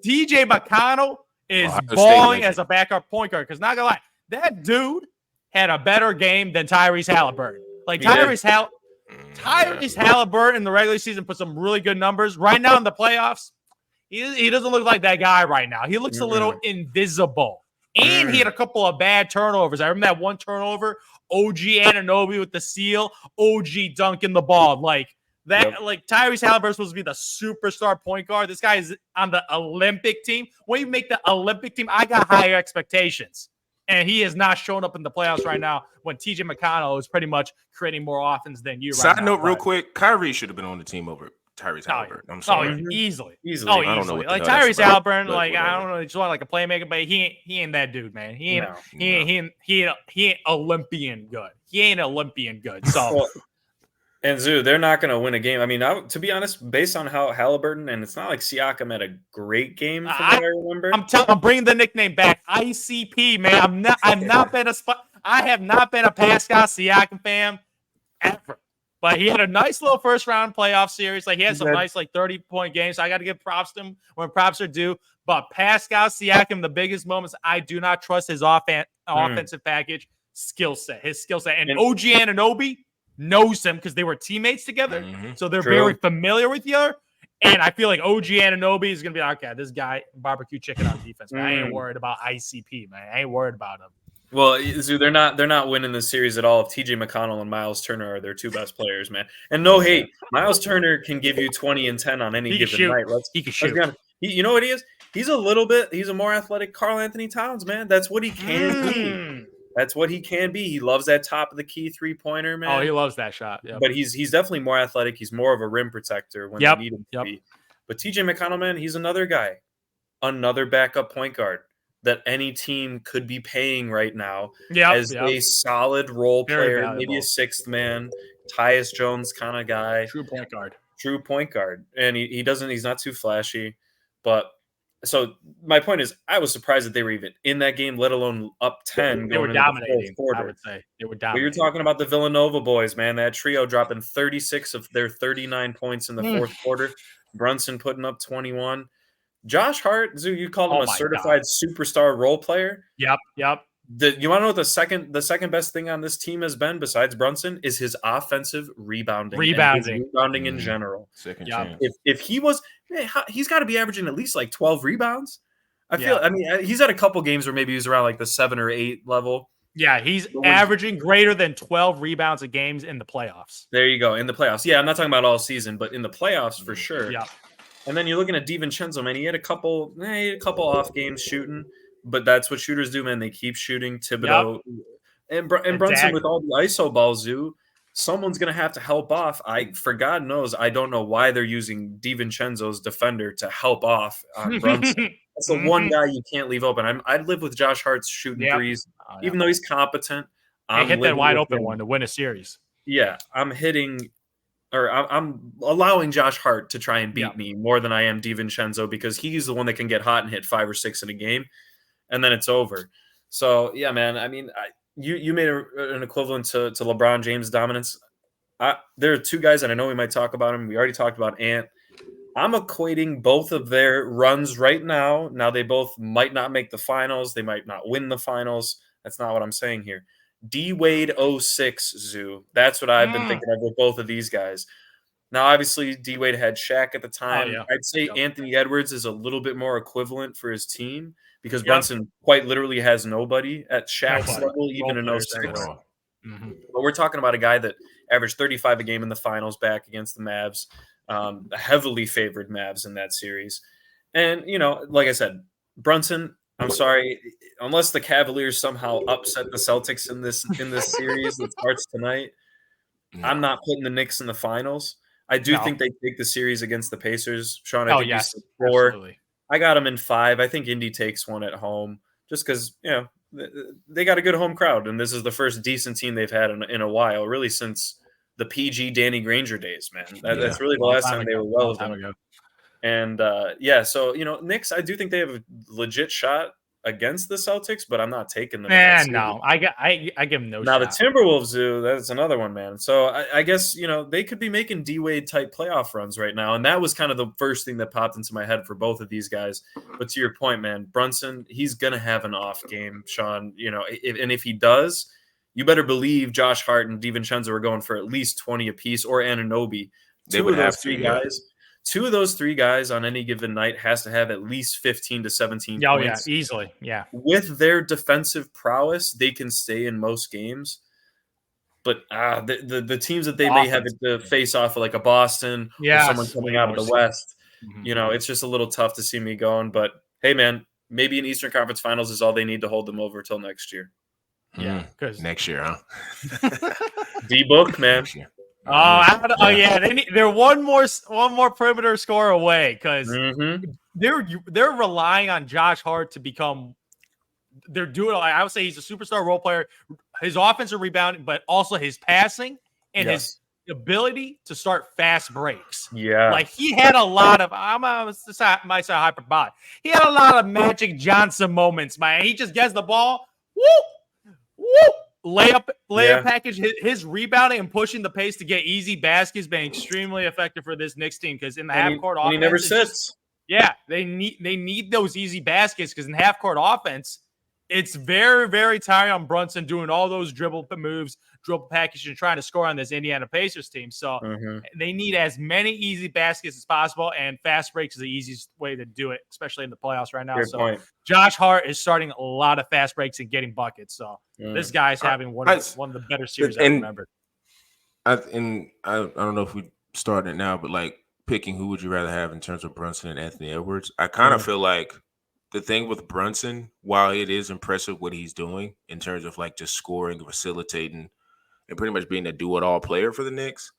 TJ McConnell is balling as a backup point guard because not going to lie, that dude had a better game than Tyrese Halliburton. Like Tyrese Halliburton. Tyrese Halliburton in the regular season put some really good numbers. Right now in the playoffs, he doesn't look like that guy right now. He looks a little invisible. And he had a couple of bad turnovers. I remember that one turnover, OG Anunoby with the seal, OG dunking the ball. Like Tyrese Halliburton's supposed to be the superstar point guard. This guy is on the Olympic team. When you make the Olympic team, I got higher expectations. And he has not shown up in the playoffs right now when TJ McConnell is pretty much creating more offense than you. Side note, real quick, Kyrie should have been on the team over Tyrese Halliburton. I'm sorry. Easily. I don't know what like Tyrese Halliburton, like I don't know, he's like a playmaker, but he ain't that dude, man. He ain't Olympian good. He ain't Olympian good. So. And Zoo, they're not going to win a game. I mean, to be honest, based on how Halliburton, and it's not like Siakam had a great game from what I remember. I'm bringing the nickname back. ICP, man. I have not been a Pascal Siakam fan ever. But he had a nice little first round playoff series. Like he had some nice 30-point games. So I got to give props to him when props are due. But Pascal Siakam, the biggest moments, I do not trust his offensive package, his skill set. And OG Anunoby knows him because they were teammates together. So they're very familiar with each other. And I feel like OG Anunoby is going to be like, okay, this guy, barbecue chicken on defense, man. I ain't worried about ICP, man. I ain't worried about him. Well, Zoo, they're not winning the series at all if TJ McConnell and Miles Turner are their two best players, man. And no hate, Miles Turner can give you 20 and 10 on any given night. He can shoot. You know what he is? He's a more athletic Karl Anthony Towns, man. That's what he can be. That's what he can be. He loves that top of the key 3-pointer, man. Oh, he loves that shot. Yep. But he's definitely more athletic. He's more of a rim protector when they need him to be. But TJ McConnell, man, he's another guy, another backup point guard that any team could be paying right now as a solid role player, maybe a sixth man, Tyus Jones kind of guy. True point guard. And he's not too flashy, but so my point is, I was surprised that they were even in that game, let alone up 10. They were dominating. I would say they were dominating. But you're talking about the Villanova boys, man. That trio dropping 36 of their 39 points in the fourth quarter. Brunson putting up 21. Josh Hart, Zoo, you called him a certified superstar role player. Yep. You want to know what the second best thing on this team has been besides Brunson is his offensive rebounding in general. Second chance. If he was, he's got to be averaging at least like 12 rebounds. I mean, he's had a couple games where maybe he's around like the 7 or 8 level. Yeah, he's averaging greater than 12 rebounds a game in the playoffs. There you go, in the playoffs. Yeah, I'm not talking about all season, but in the playoffs for sure. Yeah. And then you're looking at DiVincenzo, man. He had a couple off games shooting, but that's what shooters do, man. They keep shooting. Thibodeau and Brunson with all the ISO balls, Zoo. Someone's going to have to help off. For God knows, I don't know why they're using DiVincenzo's defender to help off on Brunson. That's the one guy you can't leave open. I'd live with Josh Hart's shooting threes, even though he's competent. I hit that wide open one to win a series. Yeah, I'm allowing Josh Hart to try and beat me more than I am DiVincenzo because he's the one that can get hot and hit 5 or 6 in a game, and then it's over. So, yeah, man, I mean, you made an equivalent to LeBron James' dominance. There are two guys that I know we might talk about him. We already talked about Ant. I'm equating both of their runs right now. Now, they both might not make the finals. They might not win the finals. That's not what I'm saying here. D-Wade 06, Zoo. That's what I've been thinking of with both of these guys. Now, obviously, D-Wade had Shaq at the time. I'd say Anthony Edwards is a little bit more equivalent for his team because Brunson quite literally has nobody at Shaq's level, even in 06. But we're talking about a guy that averaged 35 a game in the finals back against the Mavs, heavily favored Mavs in that series. And, like I said, Brunson, I'm sorry, unless the Cavaliers somehow upset the Celtics in this series that starts tonight, I'm not putting the Knicks in the finals. I do think they take the series against the Pacers. Sean, I think you said 4. Absolutely. I got them in 5. I think Indy takes one at home just because, they got a good home crowd, and this is the first decent team they've had in a while, really since the PG Danny Granger days, man. That's really the last time they were relevant. And, so, Knicks, I do think they have a legit shot against the Celtics, but I'm not taking them. No. I give them no shot. Now, the Timberwolves do. That's another one, man. So, I guess, they could be making D-Wade type playoff runs right now. And that was kind of the first thing that popped into my head for both of these guys. But to your point, man, Brunson, he's going to have an off game, Sean. And if he does, you better believe Josh Hart and DiVincenzo are going for at least 20 apiece, or Anunoby. Two of those three guys on any given night has to have at least 15 to 17 points. Yeah, easily. Yeah. With their defensive prowess, they can stay in most games. But the teams that they may have to face off of, like a Boston or someone coming out of the West, it's just a little tough to see me going. But hey, man, maybe an Eastern Conference Finals is all they need to hold them over till next year. Yeah, because next year, huh? D-Book, man. They're one more perimeter score away because they're relying on Josh Hart to become. They're doing. I would say he's a superstar role player. His offensive rebounding, but also his passing and his ability to start fast breaks. Yeah, like he had a lot of. Might say hyperbolic. He had a lot of Magic Johnson moments, man. He just gets the ball, layup package. His rebounding and pushing the pace to get easy baskets been extremely effective for this Knicks team because in the half court offense, he never sits. They need those easy baskets because in half court offense, it's very, very tiring on Brunson doing all those dribble moves, dribble package, and trying to score on this Indiana Pacers team. So they need as many easy baskets as possible, and fast breaks is the easiest way to do it, especially in the playoffs right now. Good point. Josh Hart is starting a lot of fast breaks and getting buckets. So this guy's having one of the better series I remember. I don't know if we started it now, but like picking who would you rather have in terms of Brunson and Anthony Edwards, I kind of feel like the thing with Brunson, while it is impressive what he's doing in terms of like just scoring, facilitating, and pretty much being a do-it-all player for the Knicks,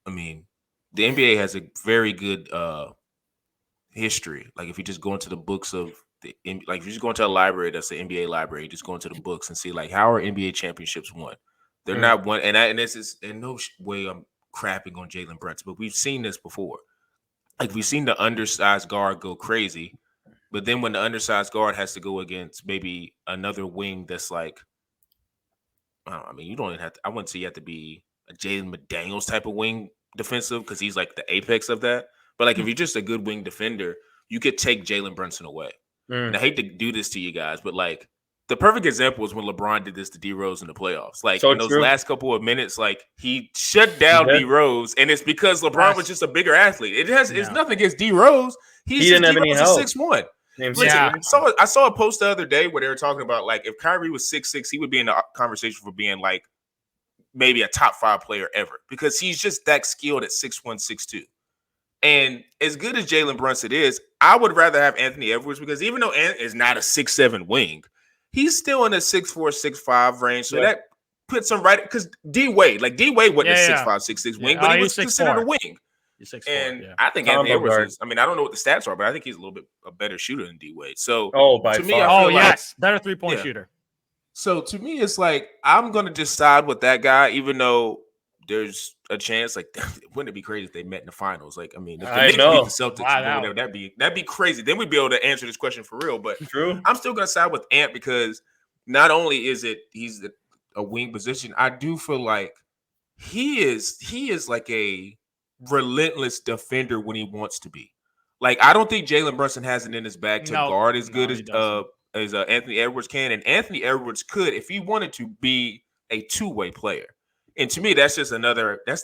I mean, the NBA has a very good history. Like if you just go into the books of if you just go into a library that's the NBA library, just go into the books and see like how are NBA championships won. They're not won, and this is in no way I'm crapping on Jalen Brunson, but we've seen this before. Like we've seen the undersized guard go crazy. But then when the undersized guard has to go against maybe another wing that's like, you don't even have to, I wouldn't say you have to be a Jaden McDaniels type of wing defensive because he's like the apex of that. But like if you're just a good wing defender, you could take Jalen Brunson away. And I hate to do this to you guys, but like the perfect example is when LeBron did this to D Rose in the playoffs. Like in those last couple of minutes, like he shut down D Rose, and it's because LeBron was just a bigger athlete. It's nothing against D Rose. He didn't have any help. 6'1". I saw a post the other day where they were talking about like if Kyrie was 6'6", he would be in the conversation for being like maybe a top 5 player ever because he's just that skilled at 6'1", 6'2". And as good as Jalen Brunson is, I would rather have Anthony Edwards because even though Ant is not a 6'7" wing, he's still in the 6'4", 6'5" range. So that puts him right because D Wade wasn't a 6'5", 6'6" wing, but he was considered a wing. I think Anthony Edwards is, I don't know what the stats are, but I think he's a little bit a better shooter than D Wade. So by to me, far. Better 3-point shooter. So to me, it's like I'm gonna decide with that guy, even though there's a chance. Like, wouldn't it be crazy if they met in the finals? Like, if the Knicks beat the Celtics, whatever, that'd be crazy. Then we'd be able to answer this question for real. But I'm still gonna side with Ant because not only is he's a wing position, I do feel like he is like a relentless defender when he wants to be. Like I don't think Jalen Brunson has it in his bag to guard as good as Anthony Edwards can, and Anthony Edwards could if he wanted to be a two-way player. And to me, that's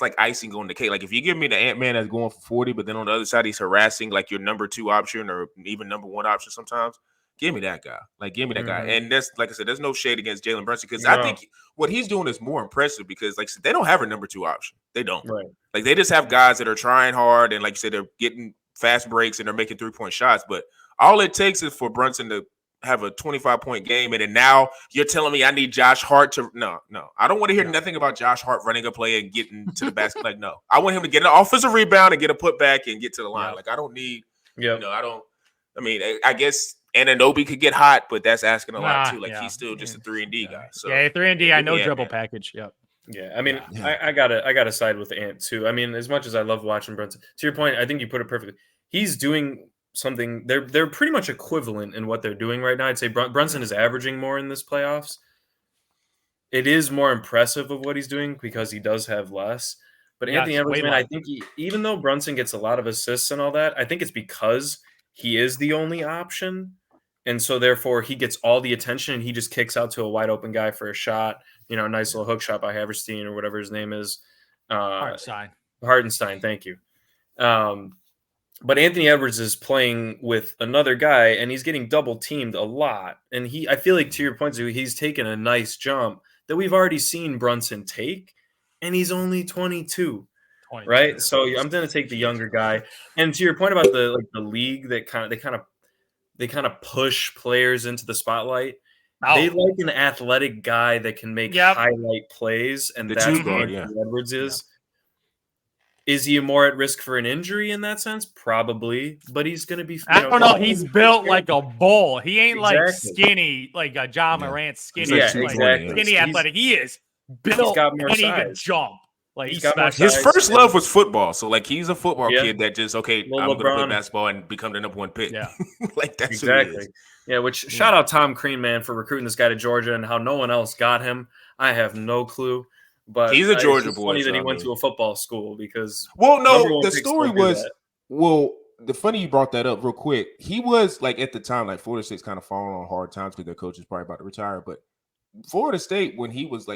like icing on the cake. Like if you give me the Ant-Man that's going for 40, but then on the other side he's harassing like your number 2 option or even number 1 option sometimes. Give me that guy. Like, give me that guy. And that's, like I said, there's no shade against Jalen Brunson because I think what he's doing is more impressive because, like I said, they don't have a number 2 option. They don't. Right. Like, they just have guys that are trying hard and, like you said, they're getting fast breaks and they're making 3-point shots. But all it takes is for Brunson to have a 25-point game, and then now you're telling me I need Josh Hart to – no. I don't want to hear nothing about Josh Hart running a play and getting to the basket. Like, no. I want him to get an offensive rebound and get a putback and get to the line. Like, I don't need I guess – Anunoby could get hot, but that's asking a lot too. Like he's still just a 3-and-D guy. So 3-and-D. I know dribble package. Yep. Yeah, I gotta side with Ant too. As much as I love watching Brunson, to your point, I think you put it perfectly. He's doing something. They're pretty much equivalent in what they're doing right now. I'd say Brunson is averaging more in this playoffs. It is more impressive of what he's doing because he does have less. But Anthony Edwards, I think even though Brunson gets a lot of assists and all that, I think it's because he is the only option. And so, therefore, he gets all the attention and he just kicks out to a wide open guy for a shot nice little hook shot by Haverstein or whatever his name is. Hartenstein, thank you. But Anthony Edwards is playing with another guy, and he's getting double teamed a lot. And I feel like, to your point, he's taken a nice jump that we've already seen Brunson take, and he's only 22. Right? So I'm going to take the younger guy. And to your point about the league that they kind of push players into the spotlight. They like an athletic guy that can make highlight plays, and that's what Anthony Edwards is. Is he more at risk for an injury in that sense? Probably, but he's going to be. I don't know. He's built like a bull. He ain't like skinny, like a John Morant skinny. Skinny athletic. He is built and he can jump. Like his first love was football, so like he's a football kid that just I'm going to play basketball and become the number one pick. Yeah, like that's exactly. Who he is. Yeah, which shout out Tom Crean, man, for recruiting this guy to Georgia and how no one else got him. I have no clue, but he's a Georgia boy. Funny that he went to a football school because the story was the funny you brought that up real quick. He was like at the time like Florida State's kind of falling on hard times because their coach is probably about to retire, but. Florida State was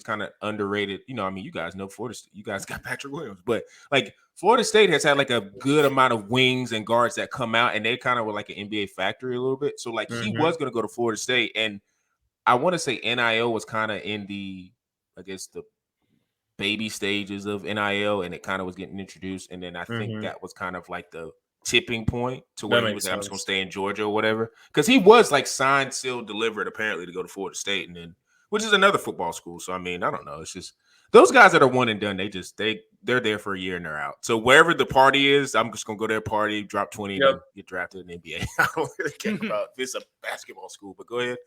kind of underrated. You guys know Florida State. You guys got Patrick Williams, but like Florida State has had like a good amount of wings and guards that come out, and they kind of were like an NBA factory a little bit. So like he was going to go to Florida State, and I want to say NIL was kind of in the baby stages of NIL, and it kind of was getting introduced, and then I think that was kind of like the tipping point to where he was like, I'm just gonna stay in Georgia or whatever, because he was like signed, sealed, delivered apparently to go to Florida State, and then which is another football school. So I mean, I don't know. It's just those guys that are one and done. They're there for a year and they're out. So wherever the party is, I'm just gonna go to their party, drop 20, and get drafted in the NBA. I don't really care about if it's a basketball school. But go ahead.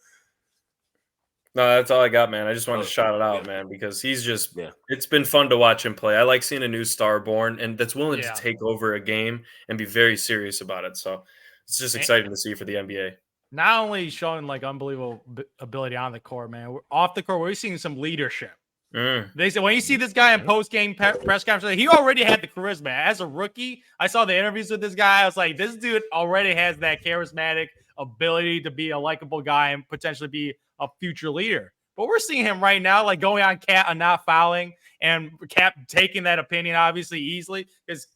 No, that's all I got, man. I just wanted to shout it out, man, because he's just it's been fun to watch him play. I like seeing a new star born and that's willing to take over a game and be very serious about it. So it's just exciting to see for the NBA. Not only showing like unbelievable ability on the court, man, off the court, we're seeing some leadership. They said when you see this guy in post-game press conference, he already had the charisma. As a rookie, I saw the interviews with this guy. I was like, this dude already has that charismatic ability to be a likable guy and potentially be a future leader. But we're seeing him right now, like going on Cat and not fouling, and Cap taking that opinion obviously easily because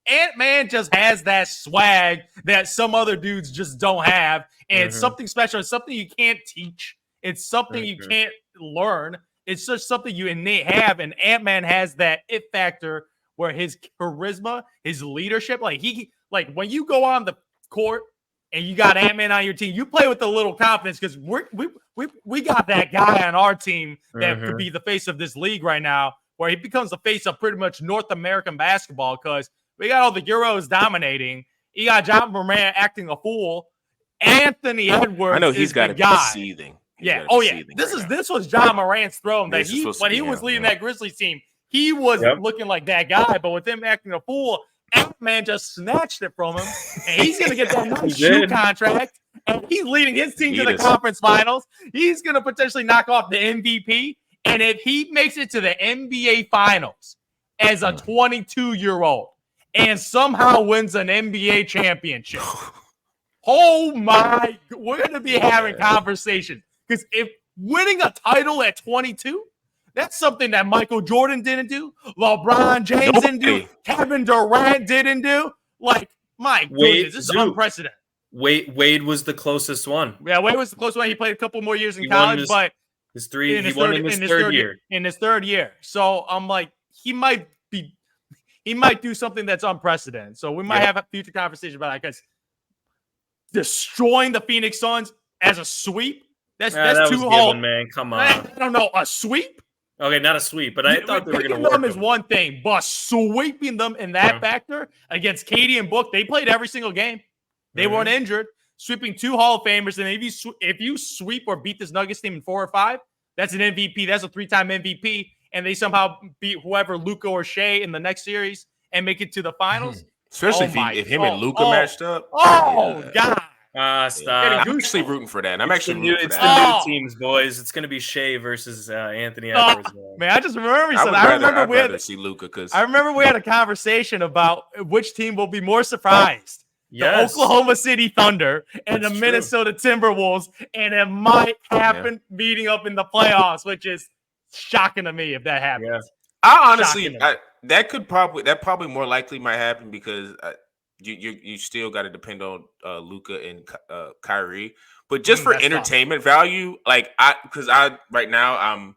Ant-Man just has that swag that some other dudes just don't have. And it's something special. It's something you can't teach. It's something you can't learn. It's just something you innate have. And Ant-Man has that it factor where his charisma, his leadership, like when you go on the court and you got Ant-Man on your team, you play with a little confidence because we got that guy on our team that could be the face of this league right now, where he becomes the face of pretty much North American basketball because we got all the Euros dominating. You got John Morant acting a fool. Anthony Edwards, I know he's got to be seething. This was John Morant's throne that when he was leading that Grizzlies team, he was looking like that guy. But with him acting a fool, Ant-Man just snatched it from him, and he's going to get that nice shoe contract, and he's leading his team to the conference finals. He's going to potentially knock off the MVP, and if he makes it to the NBA finals as a 22-year-old and somehow wins an NBA championship, oh my, we're going to be having conversations. Because if winning a title at 22, that's something that Michael Jordan didn't do, LeBron James didn't do, Kevin Durant didn't do. Like, my goodness, this is unprecedented. Wade was the closest one. Yeah, Wade was the closest one. He played a couple more years in college, but he won in his third year. In his third year. So I'm like, he might do something that's unprecedented. So we might have a future conversation about that because destroying the Phoenix Suns as a sweep. That's too hard, man. Come on. I don't know. A sweep? Okay, not a sweep, but I thought they were going to work them is one thing, but sweeping them in that factor against Katie and Book, they played every single game. They weren't injured. Sweeping two Hall of Famers, and if you sweep or beat this Nuggets team in 4 or 5, that's an MVP. That's a 3-time MVP, and they somehow beat whoever, Luka or Shea, in the next series and make it to the finals. Especially if him and Luka matched up. God. Stop. I'm actually rooting for that. It's the new teams, boys. It's going to be Shea versus Anthony Edwards. Man, I just remember something. I'd rather see Luka because I remember we had a conversation about which team will be more surprised. The Oklahoma City Thunder and the Minnesota Timberwolves, and it might happen meeting up in the playoffs, which is shocking to me if that happens. Yeah. I honestly, that probably more likely might happen because you still got to depend on Luka and Kyrie. But just for entertainment value, like right now I'm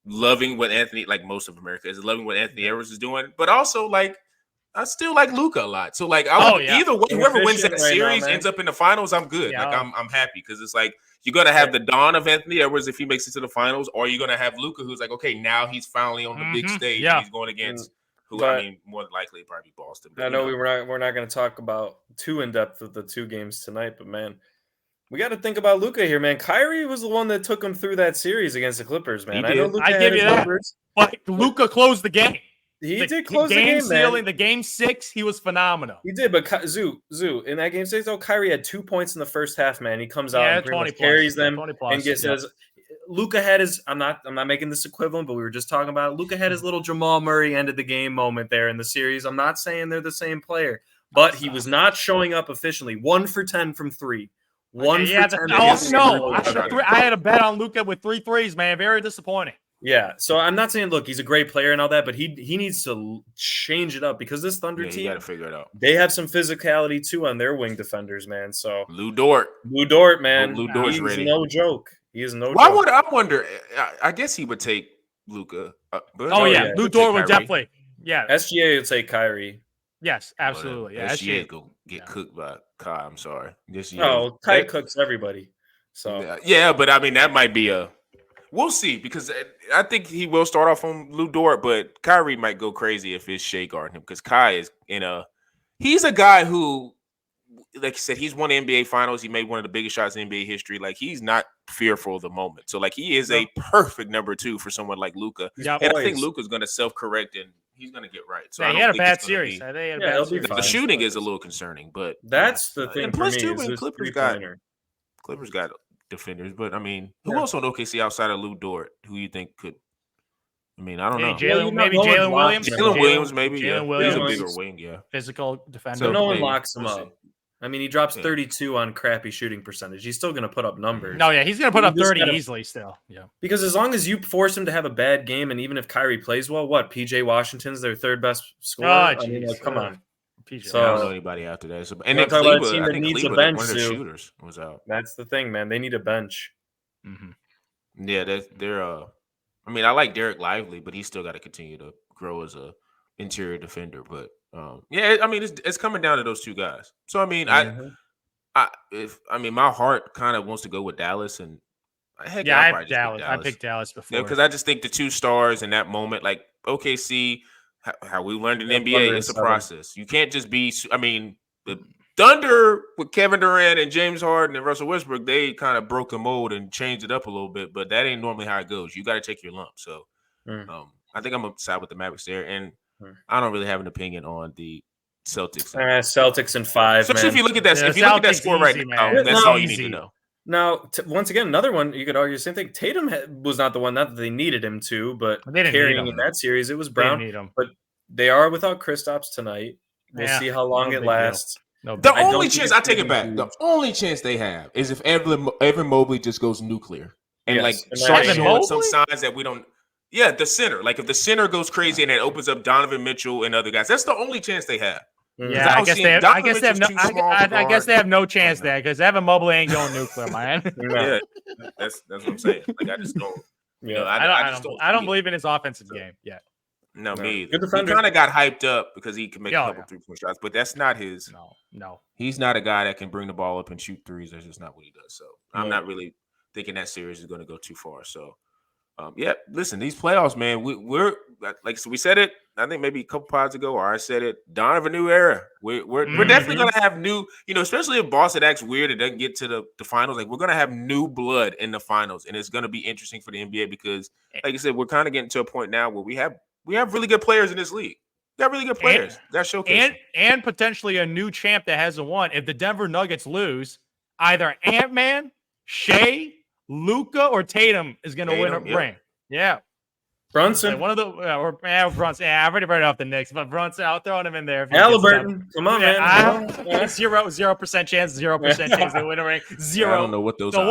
loving what Anthony, like most of America is loving what Anthony Edwards is doing, but also like I still like Luka a lot. So like either way, whoever wins that series ends up in the finals, I'm good. Yeah. Like I'm happy because it's like you're gonna have the dawn of Anthony Edwards if he makes it to the finals, or you're gonna have Luka who's like, okay, now he's finally on the big stage. Yeah. And he's going against more than likely probably Boston. But, I know we're not going to talk about too in depth of the two games tonight, but man, we got to think about Luka here, man. Kyrie was the one that took him through that series against the Clippers, man. I give you that, but Luka closed the game. He did close the game, man. The game 6, he was phenomenal. He did, but Zoo, in that game 6, though, Kyrie had 2 points in the first half, man. He comes out and carries them and gets his. Luka had his. I'm not making this equivalent, but we were just talking about it. Luka had his little Jamal Murray ended the game moment there in the series. I'm not saying they're the same player, but he was not showing up efficiently. 1 for 10 from 3. 1 for 10. I had a bet on Luka with 3 threes, man. Very disappointing. Yeah, so I'm not saying, look, he's a great player and all that, but he needs to change it up because this Thunder team, got to figure it out. They have some physicality too on their wing defenders, man. So Lou Dort, man, Lou Dort's ready. No joke. He is no joke. I wonder. I guess he would take Luka. Lou Dort would definitely. Yeah, SGA would take Kyrie. Yes, absolutely. Yeah, SGA go get cooked by Kai. I'm sorry. Kai cooks everybody. So but I mean that might be a. We'll see because I think he will start off on Lou Dort, but Kyrie might go crazy if it's Shea guarding him because Kai is he's a guy who, like you said, he's won the NBA Finals. He made one of the biggest shots in NBA history. Like he's not fearful of the moment. So like he is a perfect number 2 for someone like Luka. And I think Luka's going to self-correct and he's going to get right. So he had a bad series. The shooting is a little concerning, but that's the thing. And plus, too, Clippers got defenders, but I mean, who else on OKC outside of Lou Dort? Who you think could? I mean, I don't know. Jalen Williams. Jalen Williams, maybe. Jalen Williams, he's a bigger wing, physical defender. So no one locks him up. I mean, he drops 32 on crappy shooting percentage. He's still going to put up numbers. No, he's going to put up 30 easily still. Yeah, because as long as you force him to have a bad game, and even if Kyrie plays well, PJ Washington's their 3rd best scorer. I mean, come on. So, I don't know anybody after that. So, and then Cleveland, a team that needs a bench. One of their shooters was out. That's the thing, man. They need a bench. Mm-hmm. Yeah, they're. I mean, I like Derek Lively, but he's still got to continue to grow as a interior defender. But I mean, it's coming down to those 2 guys. So I mean, my heart kind of wants to go with Dallas, and I picked Dallas. I picked Dallas before because I just think the 2 stars in that moment, like OKC, how we learned in the NBA, it's a process. You can't just be. I mean, the Thunder with Kevin Durant and James Harden and Russell Westbrook, they kind of broke the mold and changed it up a little bit, but that ain't normally how it goes. You got to take your lump. So I think I'm going to side with the Mavericks there, and I don't really have an opinion on the Celtics. Celtics in 5, especially if you look at that. If you look at that score right now, that's all you need to know. Now, once again, another one you could argue the same thing. Tatum was not the one that they needed him to, but carrying in that series, it was Brown. But they are without Kristaps tonight. We'll see how long it lasts. The only chance, I take it back. The only chance they have is if Evan Mobley just goes nuclear and start showing some signs that we don't. Yeah, the center. Like if the center goes crazy and it opens up Donovan Mitchell and other guys, that's the only chance they have. Yeah, I guess they have no chance there because Evan Mobley ain't going nuclear, man. Yeah, that's what I'm saying. Like I just don't. I don't believe in his offensive game yet. No, me either. He kind of got hyped up because he can make a couple 3-point shots, but that's not his. No. He's not a guy that can bring the ball up and shoot threes. That's just not what he does. So I'm not really thinking that series is going to go too far. So, listen, these playoffs, man, we're like we said it. I think maybe a couple pods ago, or I said it. Dawn of a new era. We're definitely going to have new, especially if Boston acts weird and doesn't get to the finals. Like we're going to have new blood in the finals, and it's going to be interesting for the NBA because, like I said, we're kind of getting to a point now where we have really good players in this league. We got really good players. That showcase and potentially a new champ that hasn't won. If the Denver Nuggets lose, either Ant-Man, Shea, Luka, or Tatum is going to win a ring. Yeah. Brunson. Like one of the Brunson. Yeah, I've already read off the Knicks, but Brunson, I'll throw him in there. Halliburton. Come on, man. 0% chance, 0% chance they win a ring. 0. I don't know what those are. So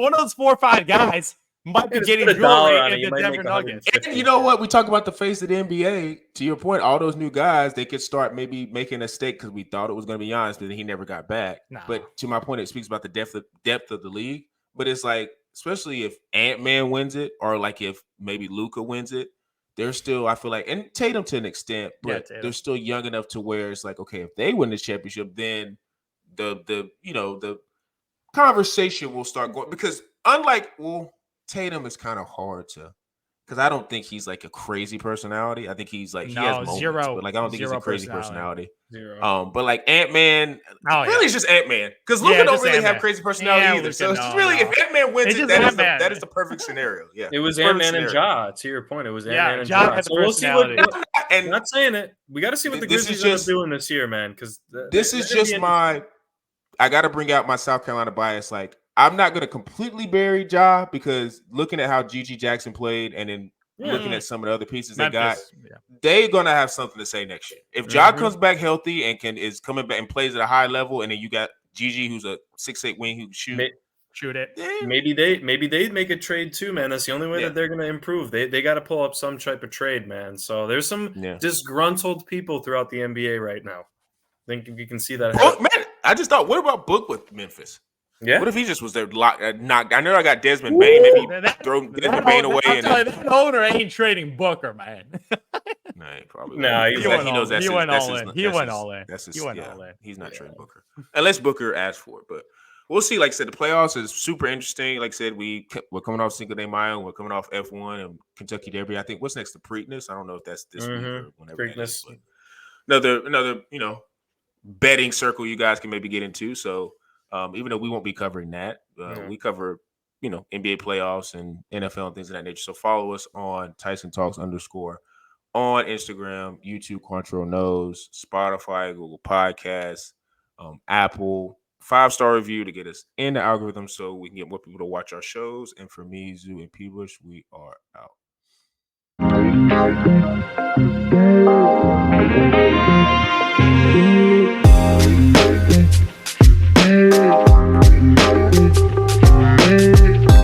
one of those 4 or 5 guys might be getting jewelry in the Denver Nuggets. And you know what? We talk about the face of the NBA. To your point, all those new guys, they could start maybe making a stake because we thought it was going to be Giannis, but then he never got back. No. But to my point, it speaks about the depth of the league. But it's like, especially if Ant-Man wins it, or like if maybe Luka wins it, they're still, I feel like, and Tatum to an extent, but they're still young enough to where it's like, okay, if they win the championship, then the conversation will start going, because unlike Tatum is kind of hard to, because I don't think he's like a crazy personality. I think he's like he has moments, but like I don't think he's a crazy personality. But like Ant-Man, really it's just Ant-Man, because Luka don't really have crazy personality either. So it's really if Ant-Man wins it, that is the perfect scenario. Yeah, it was Ant-Man and Ja. To your point, it was Ant-Man and Ja. So we'll see what. And I'm not saying it. We got to see what the Grizzlies are doing this year, man. Because this is just my. I got to bring out my South Carolina bias. Like, I'm not going to completely bury Ja, because looking at how Gigi Jackson played and then looking at some of the other pieces they got, they're going to have something to say next year. If Ja comes back healthy and is coming back and plays at a high level, and then you got Gigi, who's a 6'8" wing who can shoot it. Maybe they make a trade too, man. That's the only way that they're going to improve. They got to pull up some type of trade, man. So there's some disgruntled people throughout the NBA right now. I think you can see that. Man, I just thought, what about Book with Memphis? Yeah. What if he just was there knocked? I know I got Desmond Bain. Maybe throw Desmond Bain away. That owner ain't trading Booker, man. No, probably. No, he knows that's he went all in. He went all in. He went all in. He's not trading Booker unless Booker asks for it. But we'll see. Like I said, the playoffs is super interesting. Like I said, we're coming off Cinco de Mayo. We're coming off F1 and Kentucky Derby. I think what's next? The Preakness. I don't know if that's this week or whenever. Preakness. Another betting circle you guys can maybe get into. So even though we won't be covering that, we cover NBA playoffs and NFL and things of that nature. So follow us on Tyson Talks _ on Instagram, YouTube, Quantrill Knows, Spotify, Google Podcasts, Apple. 5-star review to get us in the algorithm so we can get more people to watch our shows. And for me, Zoo, and P. Bush, we are out.